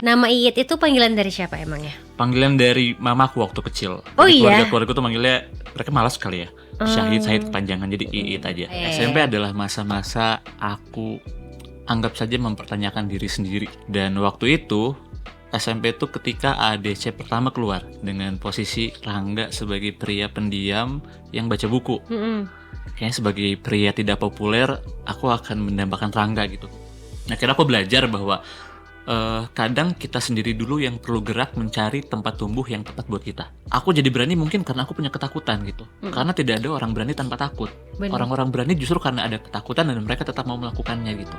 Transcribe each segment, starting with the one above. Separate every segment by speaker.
Speaker 1: Nama Iit itu panggilan dari siapa emangnya?
Speaker 2: Panggilan dari mamaku waktu kecil.
Speaker 1: Oh
Speaker 2: Jadi
Speaker 1: iya?
Speaker 2: keluarga-keluarga tuh manggilnya, mereka malas kali ya. Syahid kepanjangan jadi Iit aja. SMP adalah masa-masa aku anggap saja mempertanyakan diri sendiri. Dan waktu itu SMP itu ketika ADC pertama keluar dengan posisi Rangga sebagai pria pendiam yang baca buku. Kayaknya sebagai pria tidak populer, aku akan mendambakan Rangga gitu. Akhirnya aku belajar bahwa kadang kita sendiri dulu yang perlu gerak mencari tempat tumbuh yang tepat buat kita. Aku jadi berani mungkin karena aku punya ketakutan gitu. Karena tidak ada orang berani tanpa takut.
Speaker 1: Bener.
Speaker 2: Orang-orang berani justru karena ada ketakutan dan mereka tetap mau melakukannya gitu.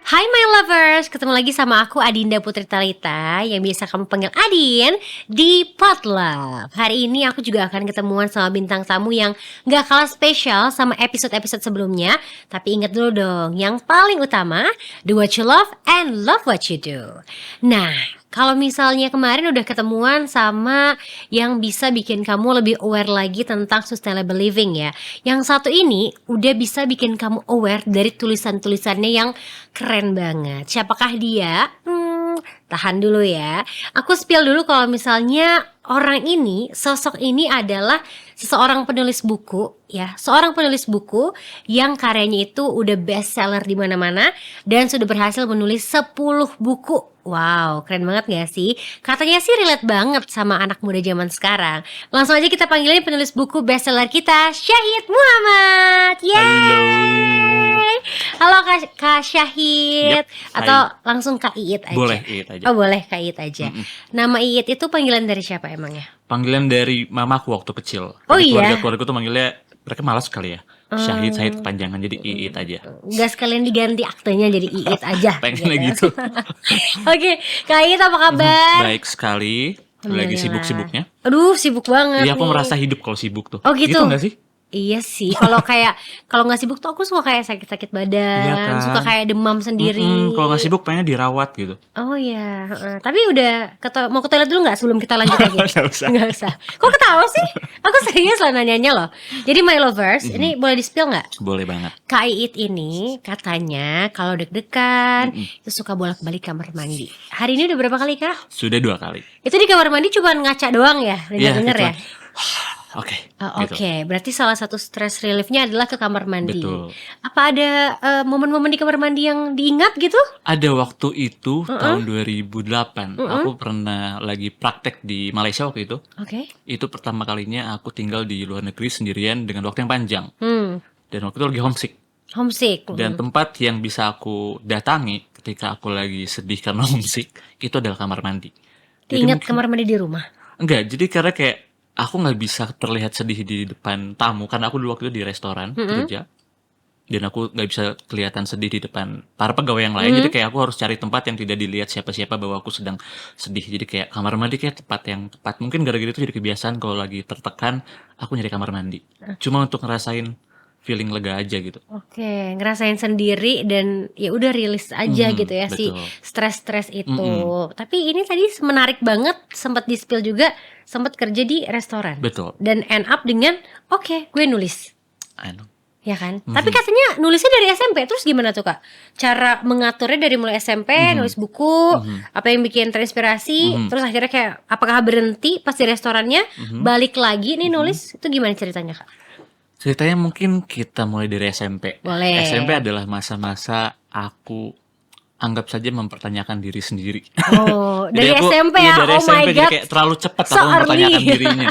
Speaker 1: Hai my lovers, ketemu lagi sama aku Adinda Putri Talita yang biasa kamu panggil Adin di Potluck. Hari ini aku juga akan ketemuan sama bintang tamu yang gak kalah spesial sama episode-episode sebelumnya. Tapi ingat dulu dong, yang paling utama, do what you love and love what you do. Nah, kalau misalnya kemarin udah ketemuan sama yang bisa bikin kamu lebih aware lagi tentang sustainable living ya. Yang satu ini udah bisa bikin kamu aware dari tulisan-tulisannya yang keren banget. Siapakah dia? Tahan dulu ya. Aku spill dulu kalau misalnya orang ini, sosok ini adalah seseorang penulis buku ya. Seorang penulis buku yang karyanya itu udah best seller di mana-mana dan sudah berhasil menulis 10 buku. Wow, keren banget gak sih? Katanya sih relate banget sama anak muda zaman sekarang. Langsung aja kita panggilin penulis buku bestseller kita, Syahid Muhammad. Yeay! Halo Kak Syahid.
Speaker 2: Yap,
Speaker 1: Atau langsung Kak Iit aja?
Speaker 2: Boleh Iit aja.
Speaker 1: Oh boleh Kak Iit aja. Nama Iit itu panggilan dari siapa emangnya?
Speaker 2: Panggilan dari mamaku waktu kecil.
Speaker 1: Oh
Speaker 2: Jadi
Speaker 1: iya?
Speaker 2: keluarga-keluarga tuh manggilnya, mereka malas kali ya. Syahid kepanjangan jadi Iit aja.
Speaker 1: Gak sekalian diganti aktenya jadi Iit aja.
Speaker 2: Pengennya gitu.
Speaker 1: Oke, Kak Iit apa kabar?
Speaker 2: Baik sekali. Lagi
Speaker 1: Alhamdulillah.
Speaker 2: sibuk-sibuknya.
Speaker 1: Aduh sibuk banget
Speaker 2: Iya, aku
Speaker 1: nih.
Speaker 2: merasa hidup kalau sibuk tuh.
Speaker 1: Oh gitu?
Speaker 2: Gitu gak sih?
Speaker 1: Iya sih, kalau nggak sibuk tuh aku suka kayak sakit-sakit badan,
Speaker 2: Iya kan?
Speaker 1: suka kayak demam sendiri.
Speaker 2: Kalau nggak sibuk pengennya dirawat gitu.
Speaker 1: Oh iya, tapi udah mau ke toilet dulu nggak sebelum kita lanjut lagi?
Speaker 2: Nggak usah.
Speaker 1: Nggak usah. Kok ketawa sih? Aku serius lah nanyanya loh. Jadi my lovers, ini boleh di spill nggak?
Speaker 2: Boleh banget.
Speaker 1: Kak Iit ini katanya kalau deg-degan itu suka bolak-balik kamar mandi. Hari ini udah berapa kali Kak?
Speaker 2: Sudah 2 kali.
Speaker 1: Itu di kamar mandi cuma ngaca doang ya? Denger ya?
Speaker 2: itu. Oke.
Speaker 1: Oh,
Speaker 2: gitu.
Speaker 1: Oke, berarti salah satu stress reliefnya adalah ke kamar mandi.
Speaker 2: Betul.
Speaker 1: Apa ada momen-momen di kamar mandi yang diingat gitu?
Speaker 2: Ada waktu itu tahun 2008, aku pernah lagi praktek di Malaysia waktu itu.
Speaker 1: Oke.
Speaker 2: Itu pertama kalinya aku tinggal di luar negeri sendirian dengan waktu yang panjang.
Speaker 1: Hmm.
Speaker 2: Dan waktu itu lagi homesick.
Speaker 1: Homesick.
Speaker 2: Dan tempat yang bisa aku datangi ketika aku lagi sedih karena homesick itu adalah kamar mandi. Jadi
Speaker 1: Ingat kamar mandi di rumah.
Speaker 2: enggak, jadi karena kayak aku nggak bisa terlihat sedih di depan tamu karena aku dulu waktu itu di restoran kerja. Dan aku nggak bisa kelihatan sedih di depan para pegawai yang lain. Jadi kayak aku harus cari tempat yang tidak dilihat siapa-siapa bahwa aku sedang sedih. Jadi kayak kamar mandi kayak tempat yang tepat. Mungkin gara-gara itu jadi kebiasaan kalau lagi tertekan aku nyari kamar mandi. Cuma untuk ngerasain feeling lega aja gitu.
Speaker 1: Oke, ngerasain sendiri dan ya udah rilis aja gitu ya si
Speaker 2: betul.
Speaker 1: stres-stres itu. Tapi ini tadi menarik banget, sempat di-spill juga, sempat kerja di restoran.
Speaker 2: Betul.
Speaker 1: Dan end up dengan oke, gue nulis.
Speaker 2: I know.
Speaker 1: Ya kan? Tapi katanya nulisnya dari SMP. Terus gimana tuh Kak? Cara mengaturnya dari mulai SMP, nulis buku, apa yang bikin terinspirasi, terus akhirnya kayak apakah berhenti pas di restorannya, balik lagi nih nulis, itu gimana ceritanya Kak?
Speaker 2: Ceritanya mungkin kita mulai dari SMP.
Speaker 1: Boleh.
Speaker 2: SMP adalah masa-masa aku anggap saja mempertanyakan diri sendiri.
Speaker 1: Oh,
Speaker 2: Jadi
Speaker 1: dari
Speaker 2: aku-
Speaker 1: SMP
Speaker 2: iya,
Speaker 1: ya?
Speaker 2: dari
Speaker 1: Oh
Speaker 2: SMP
Speaker 1: my
Speaker 2: jadi
Speaker 1: god.
Speaker 2: kayak terlalu cepat
Speaker 1: So
Speaker 2: aku mempertanyakan
Speaker 1: early.
Speaker 2: dirinya.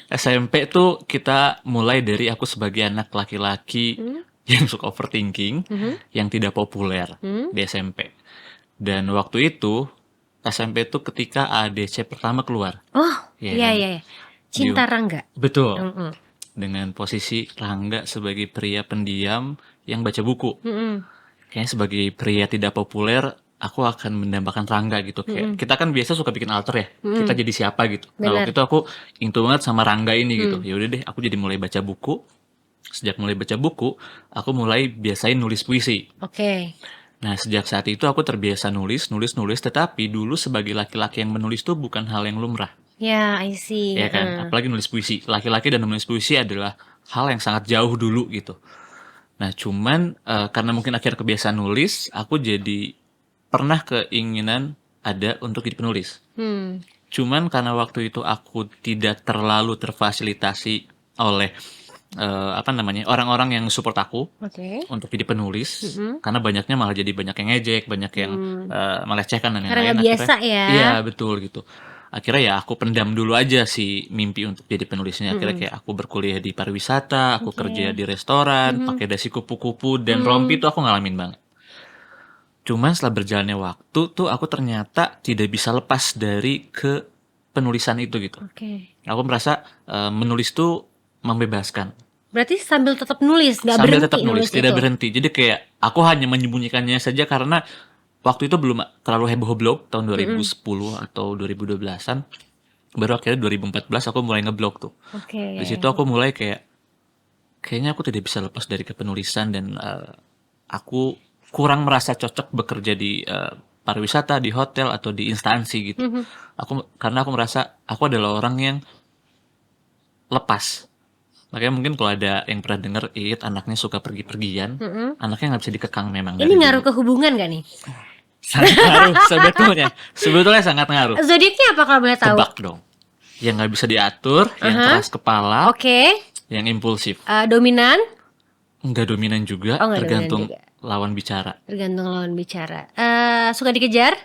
Speaker 2: SMP tuh kita mulai dari aku sebagai anak laki-laki yang suka overthinking, yang tidak populer di SMP. Dan waktu itu SMP tuh ketika ADC pertama keluar.
Speaker 1: Oh,
Speaker 2: Iya
Speaker 1: iya
Speaker 2: kan?
Speaker 1: iya. Cinta Rangga.
Speaker 2: Betul. Dengan posisi Rangga sebagai pria pendiam yang baca buku. Kayaknya sebagai pria tidak populer, aku akan mendambakan Rangga gitu. Kayak kita kan biasa suka bikin alter ya. Kita jadi siapa gitu. Nah,
Speaker 1: Benar.
Speaker 2: waktu itu aku into banget sama Rangga ini gitu. Ya udah deh, aku jadi mulai baca buku. Sejak mulai baca buku, aku mulai biasain nulis puisi.
Speaker 1: Oke.
Speaker 2: Nah, sejak saat itu aku terbiasa nulis, tetapi dulu sebagai laki-laki yang menulis tuh bukan hal yang lumrah,
Speaker 1: Ya, I see.
Speaker 2: ya kan? Apalagi nulis puisi. Laki-laki dan menulis puisi adalah hal yang sangat jauh dulu gitu. Nah, cuman karena mungkin akhirnya kebiasaan nulis, aku jadi pernah keinginan ada untuk jadi penulis.
Speaker 1: Hmm.
Speaker 2: Cuman karena waktu itu aku tidak terlalu terfasilitasi oleh orang-orang yang support aku
Speaker 1: Oke.
Speaker 2: untuk jadi penulis, karena banyaknya malah jadi banyak yang ngejek, banyak yang melecehkan dan
Speaker 1: Karena
Speaker 2: lain-lain.
Speaker 1: nggak biasa ya.
Speaker 2: Iya betul gitu. Akhirnya ya aku pendam dulu aja si mimpi untuk jadi penulisnya. Akhirnya kayak aku berkuliah di pariwisata, aku kerja di restoran, pakai dasi kupu-kupu dan rompi tuh aku ngalamin banget. Cuman setelah berjalannya waktu tuh aku ternyata tidak bisa lepas dari ke penulisan itu gitu.
Speaker 1: Oke.
Speaker 2: Aku merasa menulis tuh membebaskan.
Speaker 1: Berarti sambil tetap nulis, nggak
Speaker 2: Sambil
Speaker 1: berhenti
Speaker 2: tetap nulis, tidak
Speaker 1: itu.
Speaker 2: berhenti. Jadi kayak aku hanya menyembunyikannya saja karena waktu itu belum terlalu heboh blog tahun 2010 atau 2012-an. Baru akhirnya 2014 aku mulai ngeblog tuh.
Speaker 1: Oke.
Speaker 2: Di situ aku mulai kayaknya aku tidak bisa lepas dari kepenulisan dan aku kurang merasa cocok bekerja di pariwisata, di hotel atau di instansi gitu. Karena aku merasa aku adalah orang yang lepas. Makanya mungkin kalau ada yang pernah dengar Iit anaknya suka pergi-pergian, anaknya nggak bisa dikekang memang.
Speaker 1: Ini ngaruh ke hubungan gak nih?
Speaker 2: Sangat ngaruh sebetulnya sangat ngaruh.
Speaker 1: Zodiaknya apa kalau boleh tahu?
Speaker 2: Tebak dong. Yang nggak bisa diatur, yang keras kepala,
Speaker 1: Oke.
Speaker 2: yang impulsif.
Speaker 1: Dominan?
Speaker 2: Nggak dominan juga,
Speaker 1: Oh, nggak
Speaker 2: tergantung
Speaker 1: dominan juga.
Speaker 2: lawan bicara.
Speaker 1: Tergantung lawan bicara. Suka dikejar?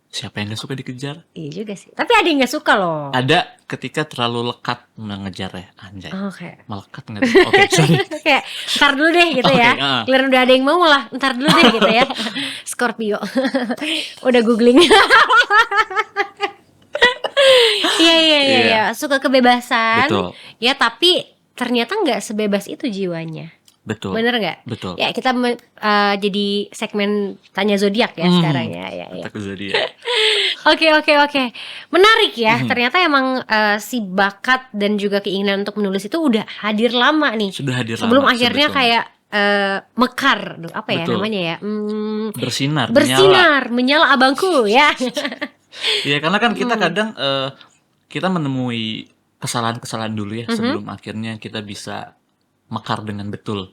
Speaker 2: Siapa yang nggak suka dikejar?
Speaker 1: Iya juga sih. Tapi ada yang nggak suka loh.
Speaker 2: Ada ketika terlalu lekat mengejar ya, anjay.
Speaker 1: Oke.
Speaker 2: Melekat nggak? Oke, sorry.
Speaker 1: Kayak ntar dulu deh gitu ya. Giliran udah ada yang mau malah ntar dulu deh gitu ya. Scorpio. Udah googling. Iya. Suka kebebasan.
Speaker 2: Betul.
Speaker 1: Ya tapi ternyata nggak sebebas itu jiwanya.
Speaker 2: Betul.
Speaker 1: Bener nggak?
Speaker 2: Betul.
Speaker 1: Ya kita jadi segmen tanya zodiak ya sekarang ya.
Speaker 2: Takut zodiak.
Speaker 1: Oke. Menarik ya. Ternyata emang si bakat dan juga keinginan untuk menulis itu udah hadir lama nih.
Speaker 2: Sudah hadir
Speaker 1: Sebelum
Speaker 2: lama,
Speaker 1: akhirnya
Speaker 2: sebetulnya.
Speaker 1: kayak mekar. Duh, apa ya
Speaker 2: Betul.
Speaker 1: namanya ya?
Speaker 2: Bersinar,
Speaker 1: menyala abangku ya.
Speaker 2: Iya, karena kan kita kadang kita menemui kesalahan-kesalahan dulu ya sebelum akhirnya kita bisa mekar dengan betul.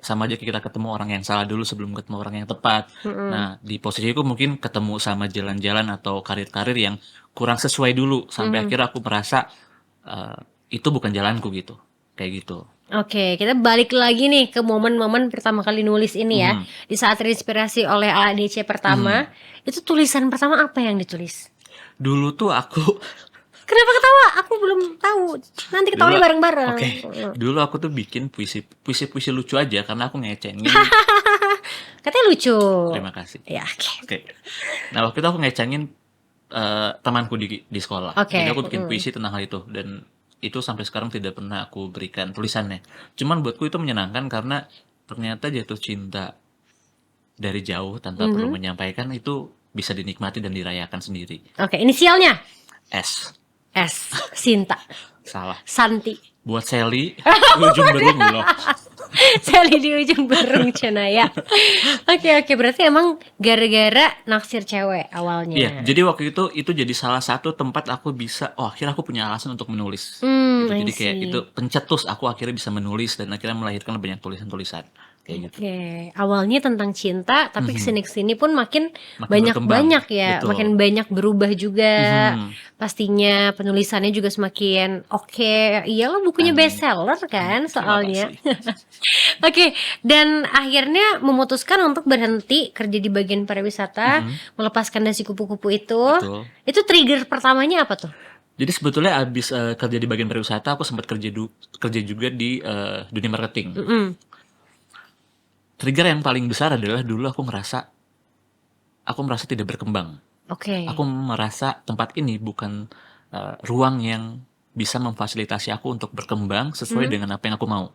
Speaker 2: Sama aja kita ketemu orang yang salah dulu sebelum ketemu orang yang tepat. Nah, di posisiku mungkin ketemu sama jalan-jalan atau karir-karir yang kurang sesuai dulu sampai akhirnya aku merasa itu bukan jalanku gitu. Kayak gitu.
Speaker 1: Oke, kita balik lagi nih ke momen-momen pertama kali nulis ini ya. Di saat terinspirasi oleh AADC pertama, itu tulisan pertama apa yang ditulis?
Speaker 2: Dulu tuh aku
Speaker 1: Kenapa ketawa? Aku belum tahu. Nanti ketawanya
Speaker 2: Dulu-
Speaker 1: bareng-bareng.
Speaker 2: Oke, dulu aku tuh bikin puisi lucu aja karena aku ngecengin.
Speaker 1: Katanya lucu.
Speaker 2: Terima kasih.
Speaker 1: Ya, oke.
Speaker 2: Oke. Nah, waktu itu aku ngecengin temanku di sekolah.
Speaker 1: Oke.
Speaker 2: Jadi aku bikin puisi tentang hal itu dan itu sampai sekarang tidak pernah aku berikan tulisannya. Cuman buatku itu menyenangkan karena ternyata jatuh cinta dari jauh tanpa perlu menyampaikan itu bisa dinikmati dan dirayakan sendiri.
Speaker 1: Oke, inisialnya
Speaker 2: S.
Speaker 1: S. Sinta.
Speaker 2: Salah.
Speaker 1: Santi.
Speaker 2: Buat Sally, ujung berung loh.
Speaker 1: Sally di ujung berung Cenaya. Oke, berarti emang gara-gara naksir cewek awalnya.
Speaker 2: Iya, jadi waktu itu jadi salah satu tempat aku bisa, akhirnya aku punya alasan untuk menulis. Gitu.
Speaker 1: I
Speaker 2: Jadi kayak
Speaker 1: see.
Speaker 2: itu pencetus aku akhirnya bisa menulis dan akhirnya melahirkan banyak tulisan-tulisan kayak gitu.
Speaker 1: Oke, awalnya tentang cinta, tapi kesini-kesini pun makin
Speaker 2: Makin
Speaker 1: banyak
Speaker 2: berkembang.
Speaker 1: ya,
Speaker 2: Betul.
Speaker 1: makin banyak berubah juga. Pastinya penulisannya juga semakin oke. Iyalah bukunya
Speaker 2: Amin.
Speaker 1: bestseller kan
Speaker 2: Terima
Speaker 1: soalnya.
Speaker 2: kasih.
Speaker 1: Oke, dan akhirnya memutuskan untuk berhenti kerja di bagian pariwisata, melepaskan dasi kupu-kupu itu.
Speaker 2: Betul.
Speaker 1: Itu trigger pertamanya apa tuh?
Speaker 2: Jadi sebetulnya abis kerja di bagian pariwisata aku sempat kerja juga di dunia marketing. Trigger yang paling besar adalah dulu aku merasa tidak berkembang.
Speaker 1: Oke.
Speaker 2: Aku merasa tempat ini bukan ruang yang bisa memfasilitasi aku untuk berkembang sesuai dengan apa yang aku mau.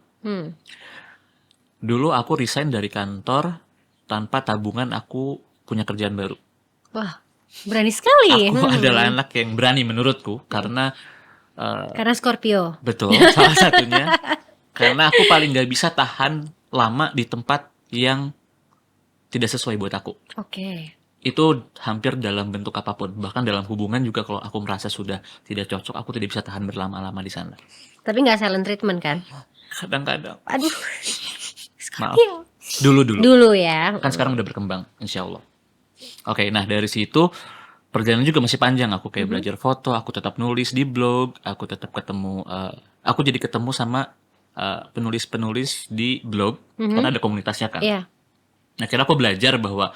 Speaker 2: Dulu aku resign dari kantor tanpa tabungan, aku punya kerjaan baru.
Speaker 1: Wah, berani sekali.
Speaker 2: Aku adalah anak yang berani menurutku karena
Speaker 1: Karena Scorpio.
Speaker 2: betul salah satunya karena aku paling gak bisa tahan lama di tempat yang tidak sesuai buat aku.
Speaker 1: Oke.
Speaker 2: Itu hampir dalam bentuk apapun. Bahkan dalam hubungan juga kalau aku merasa sudah tidak cocok, aku tidak bisa tahan berlama-lama di sana.
Speaker 1: Tapi nggak silent treatment kan?
Speaker 2: Kadang-kadang.
Speaker 1: Aduh.
Speaker 2: Maaf.
Speaker 1: Scorpio.
Speaker 2: Dulu.
Speaker 1: Ya.
Speaker 2: Kan sekarang udah berkembang, insya Allah. Oke, nah dari situ perjalanan juga masih panjang. Aku kayak belajar foto, aku tetap nulis di blog, aku tetap ketemu, aku jadi ketemu sama penulis-penulis di blog, karena ada komunitasnya kan.
Speaker 1: Iya.
Speaker 2: Akhirnya aku belajar bahwa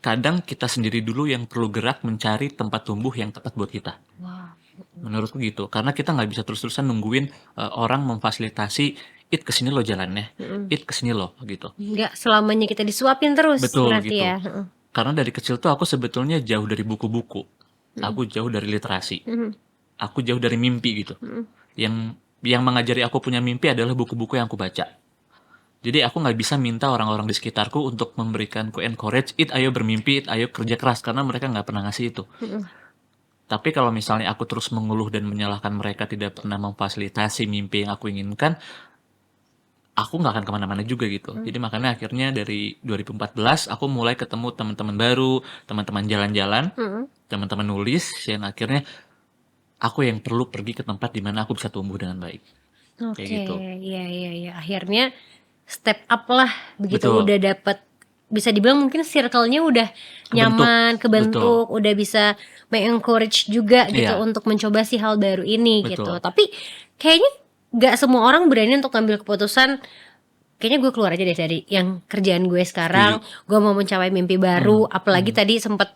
Speaker 2: kadang kita sendiri dulu yang perlu gerak mencari tempat tumbuh yang tepat buat kita.
Speaker 1: Wow.
Speaker 2: Menurutku gitu, karena kita nggak bisa terus-terusan nungguin orang memfasilitasi it kesini lo jalannya, it kesini lo gitu.
Speaker 1: Nggak selamanya kita disuapin terus.
Speaker 2: Betul
Speaker 1: berarti
Speaker 2: gitu.
Speaker 1: ya.
Speaker 2: Karena dari kecil tuh aku sebetulnya jauh dari buku-buku, aku jauh dari literasi, aku jauh dari mimpi gitu. Yang mengajari aku punya mimpi adalah buku-buku yang aku baca. Jadi aku nggak bisa minta orang-orang di sekitarku untuk memberikanku encourage, it ayo bermimpi, it ayo kerja keras, karena mereka nggak pernah ngasih itu. Tapi kalau misalnya aku terus mengeluh dan menyalahkan mereka tidak pernah memfasilitasi mimpi yang aku inginkan, aku nggak akan kemana-mana juga gitu. Jadi makanya akhirnya dari 2014 aku mulai ketemu teman-teman baru, teman-teman jalan-jalan, teman-teman nulis, dan akhirnya aku yang perlu pergi ke tempat di mana aku bisa tumbuh dengan baik.
Speaker 1: Oke,
Speaker 2: Kayak gitu.
Speaker 1: iya. Akhirnya step up lah, begitu
Speaker 2: Betul.
Speaker 1: udah dapet, bisa dibilang mungkin circle-nya udah nyaman, kebentuk, udah bisa me-encourage juga gitu
Speaker 2: Iya.
Speaker 1: untuk mencoba si hal baru ini gitu.
Speaker 2: Betul.
Speaker 1: Tapi kayaknya gak semua orang berani untuk ngambil keputusan, kayaknya gue keluar aja deh dari yang kerjaan gue sekarang, gue mau mencapai mimpi baru, apalagi tadi sempat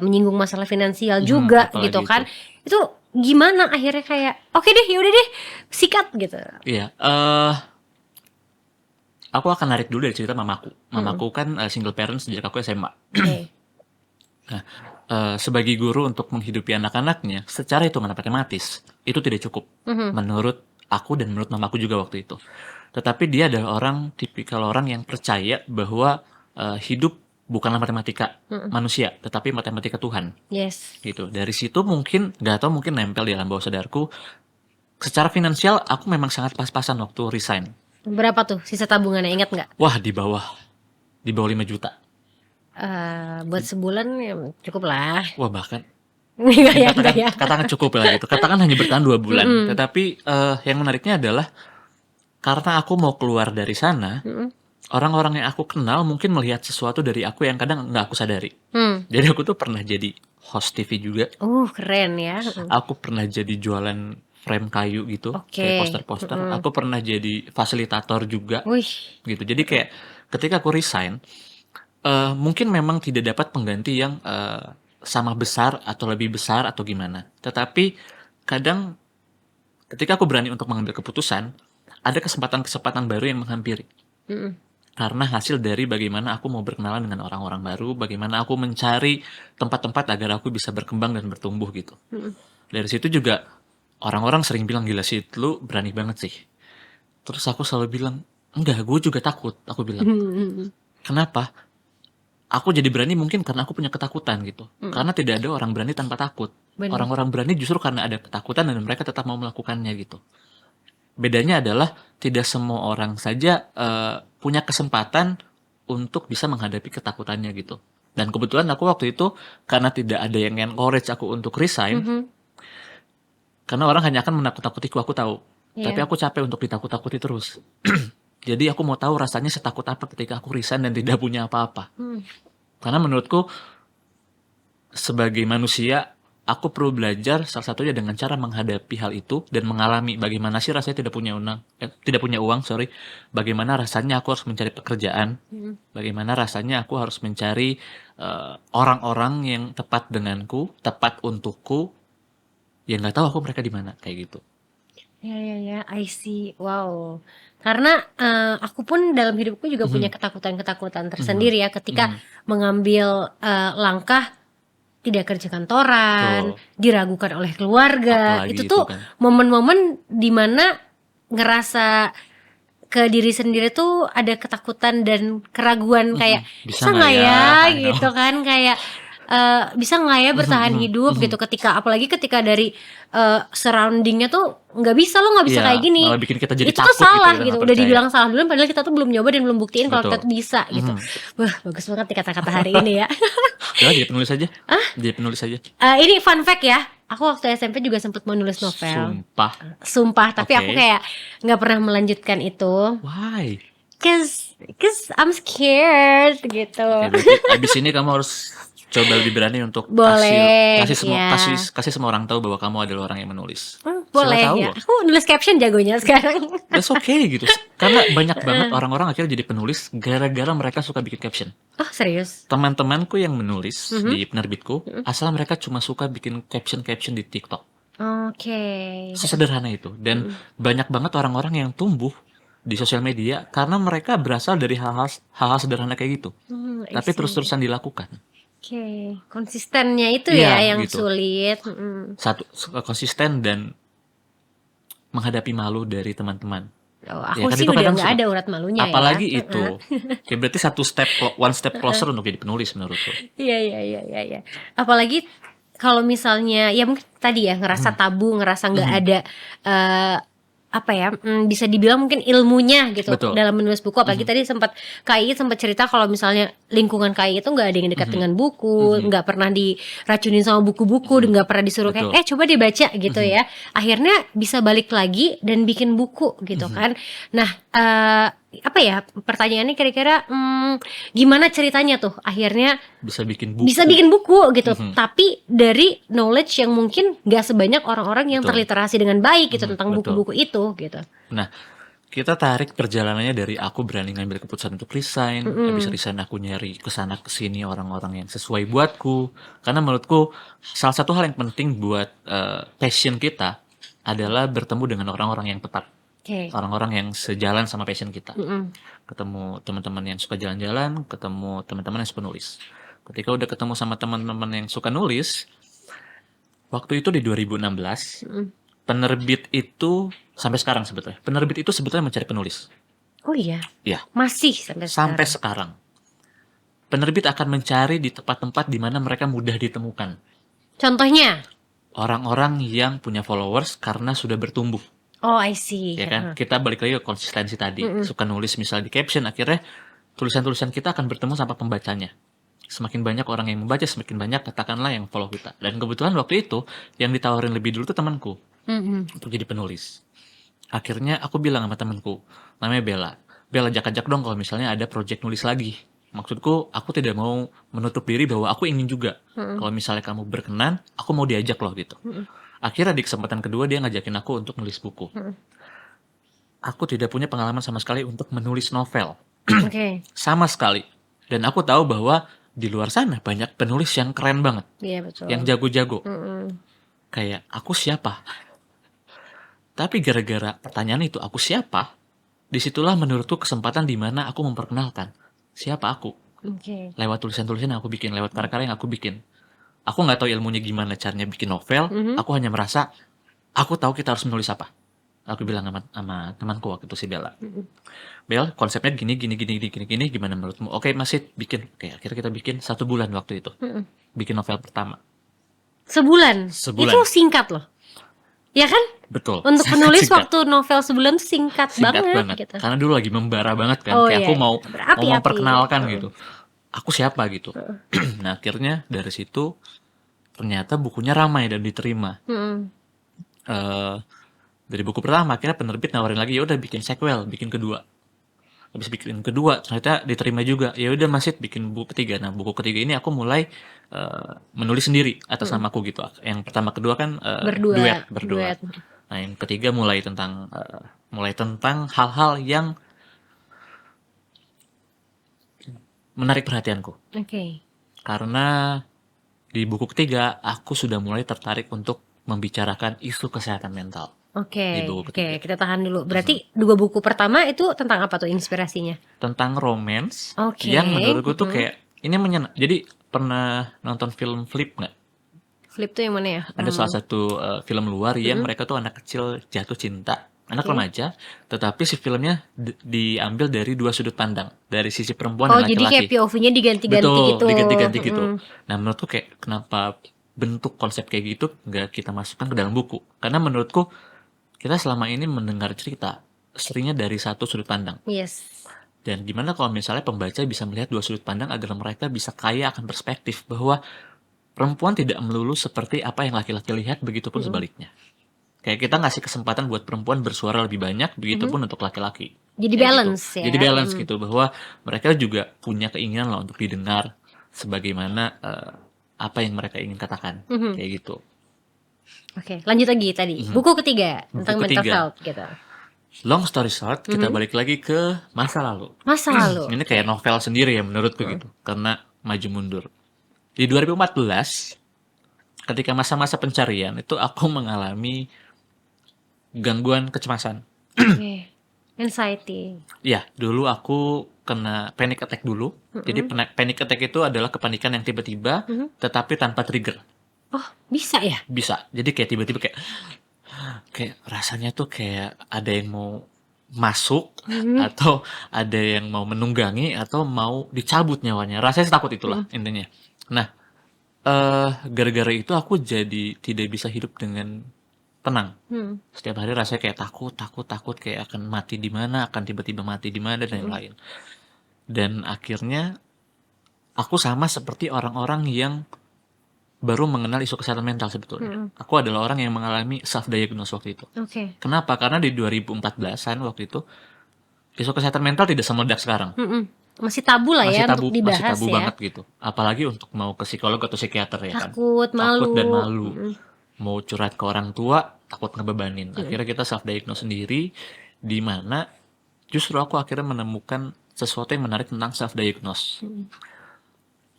Speaker 1: menyinggung masalah finansial juga
Speaker 2: apalagi
Speaker 1: gitu kan. Itu gimana akhirnya kayak oke deh, yaudah deh, sikat gitu.
Speaker 2: Iya, aku akan narik dulu dari cerita mamaku. Mamaku kan single parent sejak aku SMA.
Speaker 1: Oke.
Speaker 2: Nah, sebagai guru untuk menghidupi anak-anaknya, secara hitungan matematis itu tidak cukup. Menurut aku dan menurut mamaku juga waktu itu. Tetapi dia adalah tipikal orang yang percaya bahwa hidup bukanlah matematika manusia, tetapi matematika Tuhan.
Speaker 1: Yes.
Speaker 2: Gitu. Dari situ mungkin, nggak tahu, mungkin nempel di alam bawah sadarku. Secara finansial aku memang sangat pas-pasan waktu resign.
Speaker 1: Berapa tuh sisa tabungannya, ingat nggak?
Speaker 2: Wah, di bawah 5 juta.
Speaker 1: Buat sebulan ya cukup lah.
Speaker 2: Wah, bahkan
Speaker 1: Enggak ya.
Speaker 2: katakan cukup lah gitu. Katakan hanya bertahan 2 bulan. Tetapi yang menariknya adalah karena aku mau keluar dari sana, orang-orang yang aku kenal mungkin melihat sesuatu dari aku yang kadang nggak aku sadari. Jadi aku tuh pernah jadi host TV juga.
Speaker 1: Keren ya.
Speaker 2: Aku pernah jadi jualan frame kayu gitu, kayak poster-poster. Aku pernah jadi fasilitator juga.
Speaker 1: Wih.
Speaker 2: Gitu. Jadi kayak ketika aku resign, mungkin memang tidak dapat pengganti yang sama besar atau lebih besar atau gimana. Tetapi kadang ketika aku berani untuk mengambil keputusan, ada kesempatan-kesempatan baru yang menghampiri. Karena hasil dari bagaimana aku mau berkenalan dengan orang-orang baru, bagaimana aku mencari tempat-tempat agar aku bisa berkembang dan bertumbuh gitu. Dari situ juga orang-orang sering bilang, gila sih, lu berani banget sih. Terus aku selalu bilang, enggak, gue juga takut. Aku bilang, kenapa? Aku jadi berani mungkin karena aku punya ketakutan gitu. Karena tidak ada orang berani tanpa takut.
Speaker 1: Bener.
Speaker 2: Orang-orang berani justru karena ada ketakutan dan mereka tetap mau melakukannya gitu. Bedanya adalah tidak semua orang saja punya kesempatan untuk bisa menghadapi ketakutannya gitu. Dan kebetulan aku waktu itu karena tidak ada yang encourage aku untuk resign, karena orang hanya akan menakut-nakutiku, aku tahu. Tapi aku capek untuk ditakut-takuti terus. Jadi aku mau tahu rasanya setakut apa ketika aku resign dan tidak punya apa-apa. Karena menurutku sebagai manusia, aku perlu belajar salah satunya dengan cara menghadapi hal itu dan mengalami bagaimana sih rasanya tidak punya uang, bagaimana rasanya aku harus mencari pekerjaan, bagaimana rasanya aku harus mencari orang-orang yang tepat denganku, tepat untukku, yang nggak tahu aku mereka di mana, kayak gitu.
Speaker 1: Ya, I see. Wow. Karena aku pun dalam hidupku juga punya ketakutan-ketakutan tersendiri ya ketika mengambil langkah tidak kerja kantoran, diragukan oleh keluarga.
Speaker 2: Apalagi
Speaker 1: itu tuh
Speaker 2: kan
Speaker 1: momen-momen dimana ngerasa ke diri sendiri tuh ada ketakutan dan keraguan kayak bisa nggak ya gitu kan, kayak bisa nggak ya bertahan hidup gitu, ketika apalagi ketika dari surroundingnya tuh nggak bisa, lo nggak bisa
Speaker 2: Iya,
Speaker 1: kayak gini.
Speaker 2: malah bikin kita jadi
Speaker 1: Itu tuh
Speaker 2: takut gitu,
Speaker 1: salah
Speaker 2: kita
Speaker 1: gitu,
Speaker 2: nggak
Speaker 1: udah
Speaker 2: percaya.
Speaker 1: dibilang salah duluan padahal kita tuh belum nyoba dan belum buktiin kalau kita
Speaker 2: Betul.
Speaker 1: tuh bisa gitu. Wah, bagus banget nih kata-kata hari ini ya.
Speaker 2: Udah jadi penulis aja. Jadi penulis aja.
Speaker 1: Ini fun fact ya, aku waktu SMP juga sempet mau nulis novel.
Speaker 2: Sumpah.
Speaker 1: Tapi aku
Speaker 2: Oke.
Speaker 1: kayak nggak pernah melanjutkan itu.
Speaker 2: Why?
Speaker 1: Cause I'm scared gitu.
Speaker 2: Oke, berarti abis ini kamu harus coba lebih berani untuk
Speaker 1: Boleh,
Speaker 2: kasih semua
Speaker 1: ya.
Speaker 2: kasih semua orang tahu bahwa kamu adalah orang yang menulis.
Speaker 1: Boleh
Speaker 2: Siapa tahu
Speaker 1: ya.
Speaker 2: loh.
Speaker 1: Aku nulis caption jagonya sekarang.
Speaker 2: That's okay gitu. Karena banyak banget orang-orang akhirnya jadi penulis gara-gara mereka suka bikin caption.
Speaker 1: Oh serius?
Speaker 2: Teman-temanku yang menulis di penerbitku, asal mereka cuma suka bikin caption-caption di TikTok.
Speaker 1: Oke.
Speaker 2: Sesederhana itu. Dan banyak banget orang-orang yang tumbuh di sosial media karena mereka berasal dari hal-hal sederhana kayak gitu.
Speaker 1: I
Speaker 2: Tapi
Speaker 1: see.
Speaker 2: terus-terusan dilakukan.
Speaker 1: Oke, konsistennya itu
Speaker 2: Iya,
Speaker 1: ya yang
Speaker 2: gitu.
Speaker 1: sulit.
Speaker 2: Satu, konsisten dan menghadapi malu dari teman-teman.
Speaker 1: Oh,
Speaker 2: Ya
Speaker 1: aku
Speaker 2: kan,
Speaker 1: sih
Speaker 2: itu
Speaker 1: udah
Speaker 2: kadang
Speaker 1: nggak
Speaker 2: suka.
Speaker 1: ada urat malunya
Speaker 2: Apalagi
Speaker 1: ya.
Speaker 2: itu. Ya berarti one step closer untuk jadi penulis menurutku.
Speaker 1: Iya. Apalagi kalau misalnya ya mungkin tadi ya ngerasa tabu, ngerasa nggak ada bisa dibilang mungkin ilmunya gitu
Speaker 2: Betul.
Speaker 1: dalam menulis buku. Apalagi tadi sempat KI sempat cerita kalau misalnya lingkungan KI itu nggak ada yang dekat dengan buku, nggak pernah diracunin sama buku-buku, nggak pernah disuruh
Speaker 2: Betul.
Speaker 1: kayak coba dibaca gitu ya. Akhirnya bisa balik lagi dan bikin buku gitu kan. Nah, pertanyaannya kira-kira gimana ceritanya tuh akhirnya
Speaker 2: Bisa bikin buku.
Speaker 1: bisa bikin buku gitu, tapi dari knowledge yang mungkin gak sebanyak orang-orang yang
Speaker 2: Betul.
Speaker 1: terliterasi dengan baik gitu tentang
Speaker 2: betul.
Speaker 1: buku-buku itu gitu.
Speaker 2: Nah, kita tarik perjalanannya dari aku berani ngambil keputusan untuk resign, habis resign aku nyari kesana kesini orang-orang yang sesuai buatku. Karena menurutku salah satu hal yang penting buat passion kita adalah bertemu dengan orang-orang yang tepat.
Speaker 1: Oke.
Speaker 2: Orang-orang yang sejalan sama passion kita. Ketemu teman-teman yang suka jalan-jalan, ketemu teman-teman yang suka nulis. Ketika udah ketemu sama teman-teman yang suka nulis, waktu itu di 2016, penerbit itu sampai sekarang sebetulnya. Penerbit itu sebetulnya mencari penulis.
Speaker 1: Oh iya.
Speaker 2: Ya,
Speaker 1: Masih sampai
Speaker 2: sampai
Speaker 1: sekarang.
Speaker 2: sekarang. Penerbit akan mencari di tempat-tempat di mana mereka mudah ditemukan.
Speaker 1: Contohnya?
Speaker 2: Orang-orang yang punya followers karena sudah bertumbuh.
Speaker 1: Oh, I see.
Speaker 2: Ya kan, kita balik lagi ke konsistensi tadi. Suka nulis misalnya di caption, akhirnya tulisan-tulisan kita akan bertemu sama pembacanya. Semakin banyak orang yang membaca, semakin banyak katakanlah yang follow kita. Dan kebetulan waktu itu yang ditawarin lebih dulu tuh temanku untuk jadi penulis. Akhirnya aku bilang sama temanku, namanya Bella ajak-ajak dong kalau misalnya ada project nulis lagi. Maksudku, aku tidak mau menutup diri bahwa aku ingin juga. Kalau misalnya kamu berkenan, aku mau diajak loh gitu. Akhirnya di kesempatan kedua dia ngajakin aku untuk nulis buku. Aku tidak punya pengalaman sama sekali untuk menulis novel.
Speaker 1: Oke.
Speaker 2: Sama sekali. Dan aku tahu bahwa di luar sana banyak penulis yang keren banget.
Speaker 1: Iya, betul.
Speaker 2: Yang jago-jago. Kayak, aku siapa? Tapi gara-gara pertanyaan itu, aku siapa? Disitulah menurutku kesempatan di mana aku memperkenalkan siapa aku.
Speaker 1: Oke.
Speaker 2: Lewat tulisan-tulisan yang aku bikin, lewat karya-karya yang aku bikin. Aku nggak tahu ilmunya gimana caranya bikin novel. Aku hanya merasa aku tahu kita harus menulis apa. Aku bilang sama temanku waktu itu si Bella. Bel, konsepnya gini, gimana menurutmu? Oke, masih bikin. Oke, akhirnya kita bikin 1 bulan waktu itu. Bikin novel pertama.
Speaker 1: Sebulan.
Speaker 2: Sebulan.
Speaker 1: Itu singkat loh. Ya kan?
Speaker 2: Betul.
Speaker 1: Untuk
Speaker 2: Sangat
Speaker 1: penulis
Speaker 2: singkat.
Speaker 1: waktu novel sebulan tuh singkat banget gitu.
Speaker 2: Karena dulu lagi membara banget kan.
Speaker 1: Oh,
Speaker 2: Kayak
Speaker 1: iya.
Speaker 2: aku mau
Speaker 1: Berapi-api.
Speaker 2: memperkenalkan gitu. Aku siapa gitu. Nah, akhirnya dari situ ternyata bukunya ramai dan diterima. Dari buku pertama akhirnya penerbit nawarin lagi, ya udah bikin sequel, bikin kedua. Habis bikin kedua ternyata diterima juga. Ya udah masih bikin buku ketiga. Nah, buku ketiga ini aku mulai menulis sendiri atas namaku gitu. Yang pertama kedua kan
Speaker 1: Berdua.
Speaker 2: berdua. Nah, yang ketiga mulai tentang hal-hal yang menarik perhatianku.
Speaker 1: Oke.
Speaker 2: Karena di buku ketiga aku sudah mulai tertarik untuk membicarakan isu kesehatan mental.
Speaker 1: Oke,
Speaker 2: Di buku ketiga.
Speaker 1: kita tahan dulu. Berarti 2 buku pertama itu tentang apa tuh inspirasinya?
Speaker 2: Tentang romance
Speaker 1: Oke.
Speaker 2: yang menurutku tuh kayak ini Jadi pernah nonton film Flip nggak?
Speaker 1: Flip tuh yang mana ya?
Speaker 2: Ada salah satu film luar yang mereka tuh anak kecil jatuh cinta. anak
Speaker 1: Oke.
Speaker 2: remaja, tetapi si filmnya diambil dari dua sudut pandang, dari sisi perempuan
Speaker 1: Oh,
Speaker 2: dan
Speaker 1: jadi kayak
Speaker 2: laki-laki.
Speaker 1: POV-nya diganti-ganti
Speaker 2: Betul,
Speaker 1: gitu.
Speaker 2: diganti-ganti gitu.
Speaker 1: Mm-mm.
Speaker 2: Nah, menurutku kayak kenapa bentuk konsep kayak gitu nggak kita masukkan ke dalam buku? Karena menurutku kita selama ini mendengar cerita seringnya dari satu sudut pandang.
Speaker 1: Yes.
Speaker 2: Dan gimana kalau misalnya pembaca bisa melihat dua sudut pandang agar mereka bisa kaya akan perspektif bahwa perempuan tidak melulu seperti apa yang laki-laki lihat, begitupun
Speaker 1: Mm-mm.
Speaker 2: sebaliknya. Kayak kita ngasih kesempatan buat perempuan bersuara lebih banyak,
Speaker 1: Mhm.
Speaker 2: begitupun untuk laki-laki.
Speaker 1: Jadi
Speaker 2: Kayak gitu.
Speaker 1: balance
Speaker 2: Jadi
Speaker 1: ya.
Speaker 2: balance gitu, bahwa mereka juga punya keinginan lah untuk didengar sebagaimana apa yang mereka ingin katakan.
Speaker 1: Mhm.
Speaker 2: Kayak gitu.
Speaker 1: Oke, lanjut lagi tadi.
Speaker 2: Mhm.
Speaker 1: Buku ketiga
Speaker 2: Buku
Speaker 1: tentang mental
Speaker 2: ketiga.
Speaker 1: health gitu.
Speaker 2: Long story short, kita
Speaker 1: Mhm.
Speaker 2: balik lagi ke masa lalu.
Speaker 1: Masa lalu.
Speaker 2: Ini
Speaker 1: Oke.
Speaker 2: kayak novel sendiri ya menurutku
Speaker 1: Mhm.
Speaker 2: gitu. Karena maju mundur. Di 2014, ketika masa-masa pencarian, itu aku mengalami gangguan kecemasan.
Speaker 1: Oke. Anxiety.
Speaker 2: Ya, dulu aku kena panic attack dulu. Jadi
Speaker 1: Mhm.
Speaker 2: panic attack itu adalah kepanikan yang tiba-tiba,
Speaker 1: Mhm.
Speaker 2: tetapi tanpa trigger.
Speaker 1: Oh, bisa ya?
Speaker 2: Bisa. Jadi kayak tiba-tiba kayak rasanya tuh kayak ada yang mau masuk,
Speaker 1: Mhm.
Speaker 2: atau ada yang mau menunggangi, atau mau dicabut nyawanya. Rasanya takut itulah
Speaker 1: Mhm.
Speaker 2: intinya. Nah, gara-gara itu aku jadi tidak bisa hidup dengan tenang.
Speaker 1: Hmm.
Speaker 2: Setiap hari rasanya kayak takut kayak akan mati di mana, akan tiba-tiba mati di mana dan
Speaker 1: Mhm.
Speaker 2: lain-lain. Dan akhirnya aku sama seperti orang-orang yang baru mengenal isu kesehatan mental sebetulnya.
Speaker 1: Mhm.
Speaker 2: Aku adalah orang yang mengalami self diagnose waktu itu.
Speaker 1: Oke.
Speaker 2: Kenapa? Karena di 2014-an waktu itu isu kesehatan mental tidak semeledak sekarang.
Speaker 1: Mhm. Masih tabu lah ya untuk
Speaker 2: Masih
Speaker 1: dibahas
Speaker 2: tabu
Speaker 1: ya.
Speaker 2: banget gitu. Apalagi untuk mau ke psikolog atau psikiater ya kan.
Speaker 1: Takut,
Speaker 2: Takut dan
Speaker 1: malu.
Speaker 2: malu.
Speaker 1: Mhm.
Speaker 2: Mau curhat ke orang tua, takut ngebebanin.
Speaker 1: Mhm.
Speaker 2: Akhirnya kita self diagnose sendiri, di mana justru aku akhirnya menemukan sesuatu yang menarik tentang self diagnose.
Speaker 1: Mhm.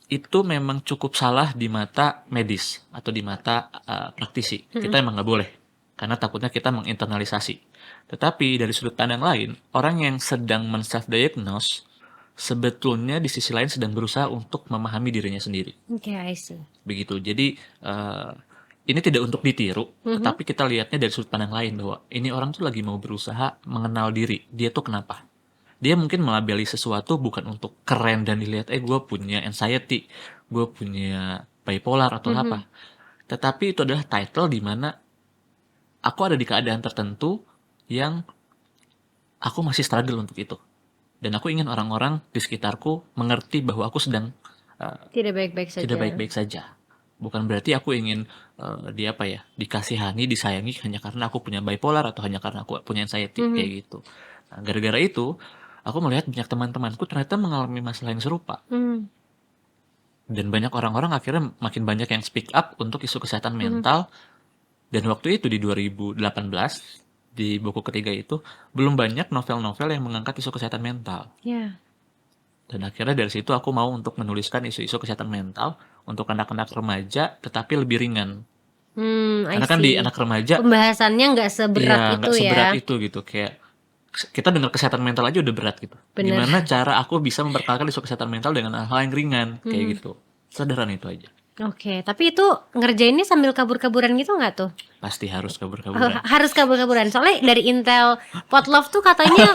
Speaker 2: Itu memang cukup salah di mata medis atau di mata praktisi. Kita emang nggak boleh, karena takutnya kita menginternalisasi. Tetapi dari sudut pandang lain, orang yang sedang men-self-diagnose sebetulnya di sisi lain sedang berusaha untuk memahami dirinya sendiri.
Speaker 1: Oke, I see.
Speaker 2: Begitu. Jadi ini tidak untuk ditiru,
Speaker 1: Mhm.
Speaker 2: tetapi kita lihatnya dari sudut pandang lain bahwa ini orang tuh lagi mau berusaha mengenal diri. Dia tuh kenapa? Dia mungkin melabeli sesuatu bukan untuk keren dan dilihat, gue punya anxiety, gue punya bipolar atau
Speaker 1: Mhm.
Speaker 2: apa. Tetapi itu adalah title di mana aku ada di keadaan tertentu yang aku masih struggle untuk itu. Dan aku ingin orang-orang di sekitarku mengerti bahwa aku sedang
Speaker 1: Tidak baik-baik saja.
Speaker 2: tidak baik-baik saja. Bukan berarti aku ingin dikasihani, disayangi hanya karena aku punya bipolar atau hanya karena aku punya anxiety,
Speaker 1: Mhm.
Speaker 2: kayak gitu. Nah, gara-gara itu, aku melihat banyak teman-temanku ternyata mengalami masalah yang serupa.
Speaker 1: Hmm.
Speaker 2: Dan banyak orang-orang akhirnya makin banyak yang speak up untuk isu kesehatan mental. Dan waktu itu di 2018, di buku ketiga itu, belum banyak novel-novel yang mengangkat isu kesehatan mental.
Speaker 1: Ya.
Speaker 2: Dan akhirnya dari situ aku mau untuk menuliskan isu-isu kesehatan mental untuk anak-anak remaja, tetapi lebih ringan.
Speaker 1: I
Speaker 2: Karena kan di
Speaker 1: see.
Speaker 2: anak remaja,
Speaker 1: Pembahasannya nggak seberat
Speaker 2: ya
Speaker 1: itu
Speaker 2: nggak seberat
Speaker 1: ya.
Speaker 2: itu gitu. Kayak kita dengar kesehatan mental aja udah berat gitu.
Speaker 1: Bener.
Speaker 2: Gimana cara aku bisa memperkenalkan isu kesehatan mental dengan hal yang ringan, kayak gitu. Sederhana itu aja.
Speaker 1: Oke, tapi itu ngerjainnya sambil kabur-kaburan gitu nggak tuh?
Speaker 2: Pasti harus
Speaker 1: Oh,
Speaker 2: kabur-kaburan.
Speaker 1: harus kabur-kaburan. Soalnya dari Intel Potlove tuh katanya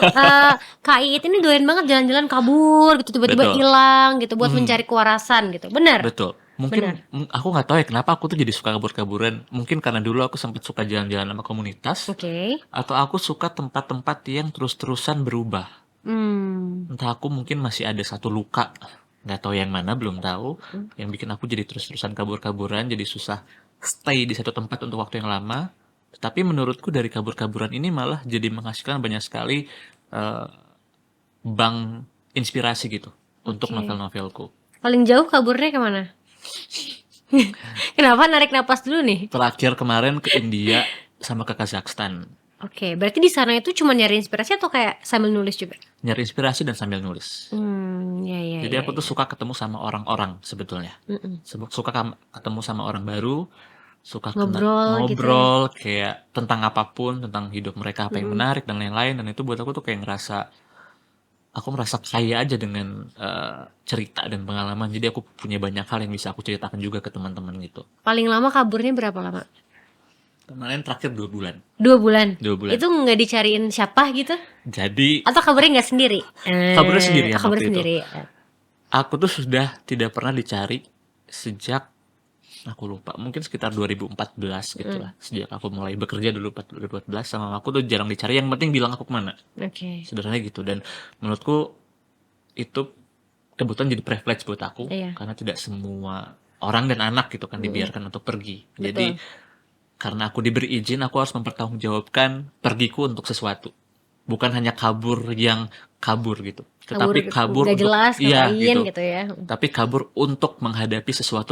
Speaker 1: Kak Iit ini doyan banget jalan-jalan kabur gitu, tiba-tiba
Speaker 2: Betul.
Speaker 1: hilang gitu buat mencari kewarasan gitu. Benar?
Speaker 2: Betul. Mungkin
Speaker 1: Benar.
Speaker 2: aku nggak tahu ya kenapa aku tuh jadi suka kabur-kaburan. Mungkin karena dulu aku sempat suka jalan-jalan sama komunitas,
Speaker 1: Oke.
Speaker 2: atau aku suka tempat-tempat yang terus-terusan berubah. Entah aku mungkin masih ada satu luka, nggak tahu yang mana, belum tahu, yang bikin aku jadi terus-terusan kabur-kaburan, jadi susah stay di satu tempat untuk waktu yang lama. Tapi menurutku dari kabur-kaburan ini malah jadi menghasilkan banyak sekali bank inspirasi gitu untuk
Speaker 1: Oke.
Speaker 2: novel-novelku.
Speaker 1: Paling jauh kaburnya kemana? Kenapa narik napas dulu nih?
Speaker 2: Terakhir kemarin ke India sama ke Kazakhstan.
Speaker 1: Oke, berarti di sana itu cuma nyari inspirasi atau kayak sambil nulis juga?
Speaker 2: Nyari inspirasi dan sambil nulis.
Speaker 1: Ya.
Speaker 2: Jadi aku tuh suka ketemu sama orang-orang sebetulnya. Suka ketemu sama orang baru, suka ngobrol kayak tentang apapun, tentang hidup mereka, apa yang menarik dan lain-lain. Dan itu buat aku tuh kayak aku merasa kaya aja dengan cerita dan pengalaman. Jadi aku punya banyak hal yang bisa aku ceritakan juga ke teman-teman gitu.
Speaker 1: Paling lama kaburnya berapa lama?
Speaker 2: Kemarin terakhir 2 bulan.
Speaker 1: 2 bulan?
Speaker 2: 2 bulan.
Speaker 1: Itu nggak dicariin siapa gitu?
Speaker 2: Jadi
Speaker 1: Atau kabarnya nggak sendiri?
Speaker 2: kabarnya sendirian
Speaker 1: kabar
Speaker 2: waktu itu.
Speaker 1: sendiri.
Speaker 2: Aku tuh sudah tidak pernah dicari sejak aku lupa, mungkin sekitar 2014 gitu lah. Sejak aku mulai bekerja dulu 2014 sama aku tuh jarang dicari, yang penting bilang aku kemana.
Speaker 1: Oke.
Speaker 2: Sederhana gitu. Dan menurutku itu kebetulan jadi privilege buat aku,
Speaker 1: Iya.
Speaker 2: karena tidak semua orang dan anak gitu kan dibiarkan untuk pergi. Jadi karena aku diberi izin, aku harus mempertanggungjawabkan pergiku untuk sesuatu. Bukan hanya kabur yang kabur gitu, tetapi kabur
Speaker 1: nggak
Speaker 2: untuk
Speaker 1: jelas
Speaker 2: iya
Speaker 1: ngapain
Speaker 2: gitu.
Speaker 1: gitu ya.
Speaker 2: Tapi kabur untuk menghadapi sesuatu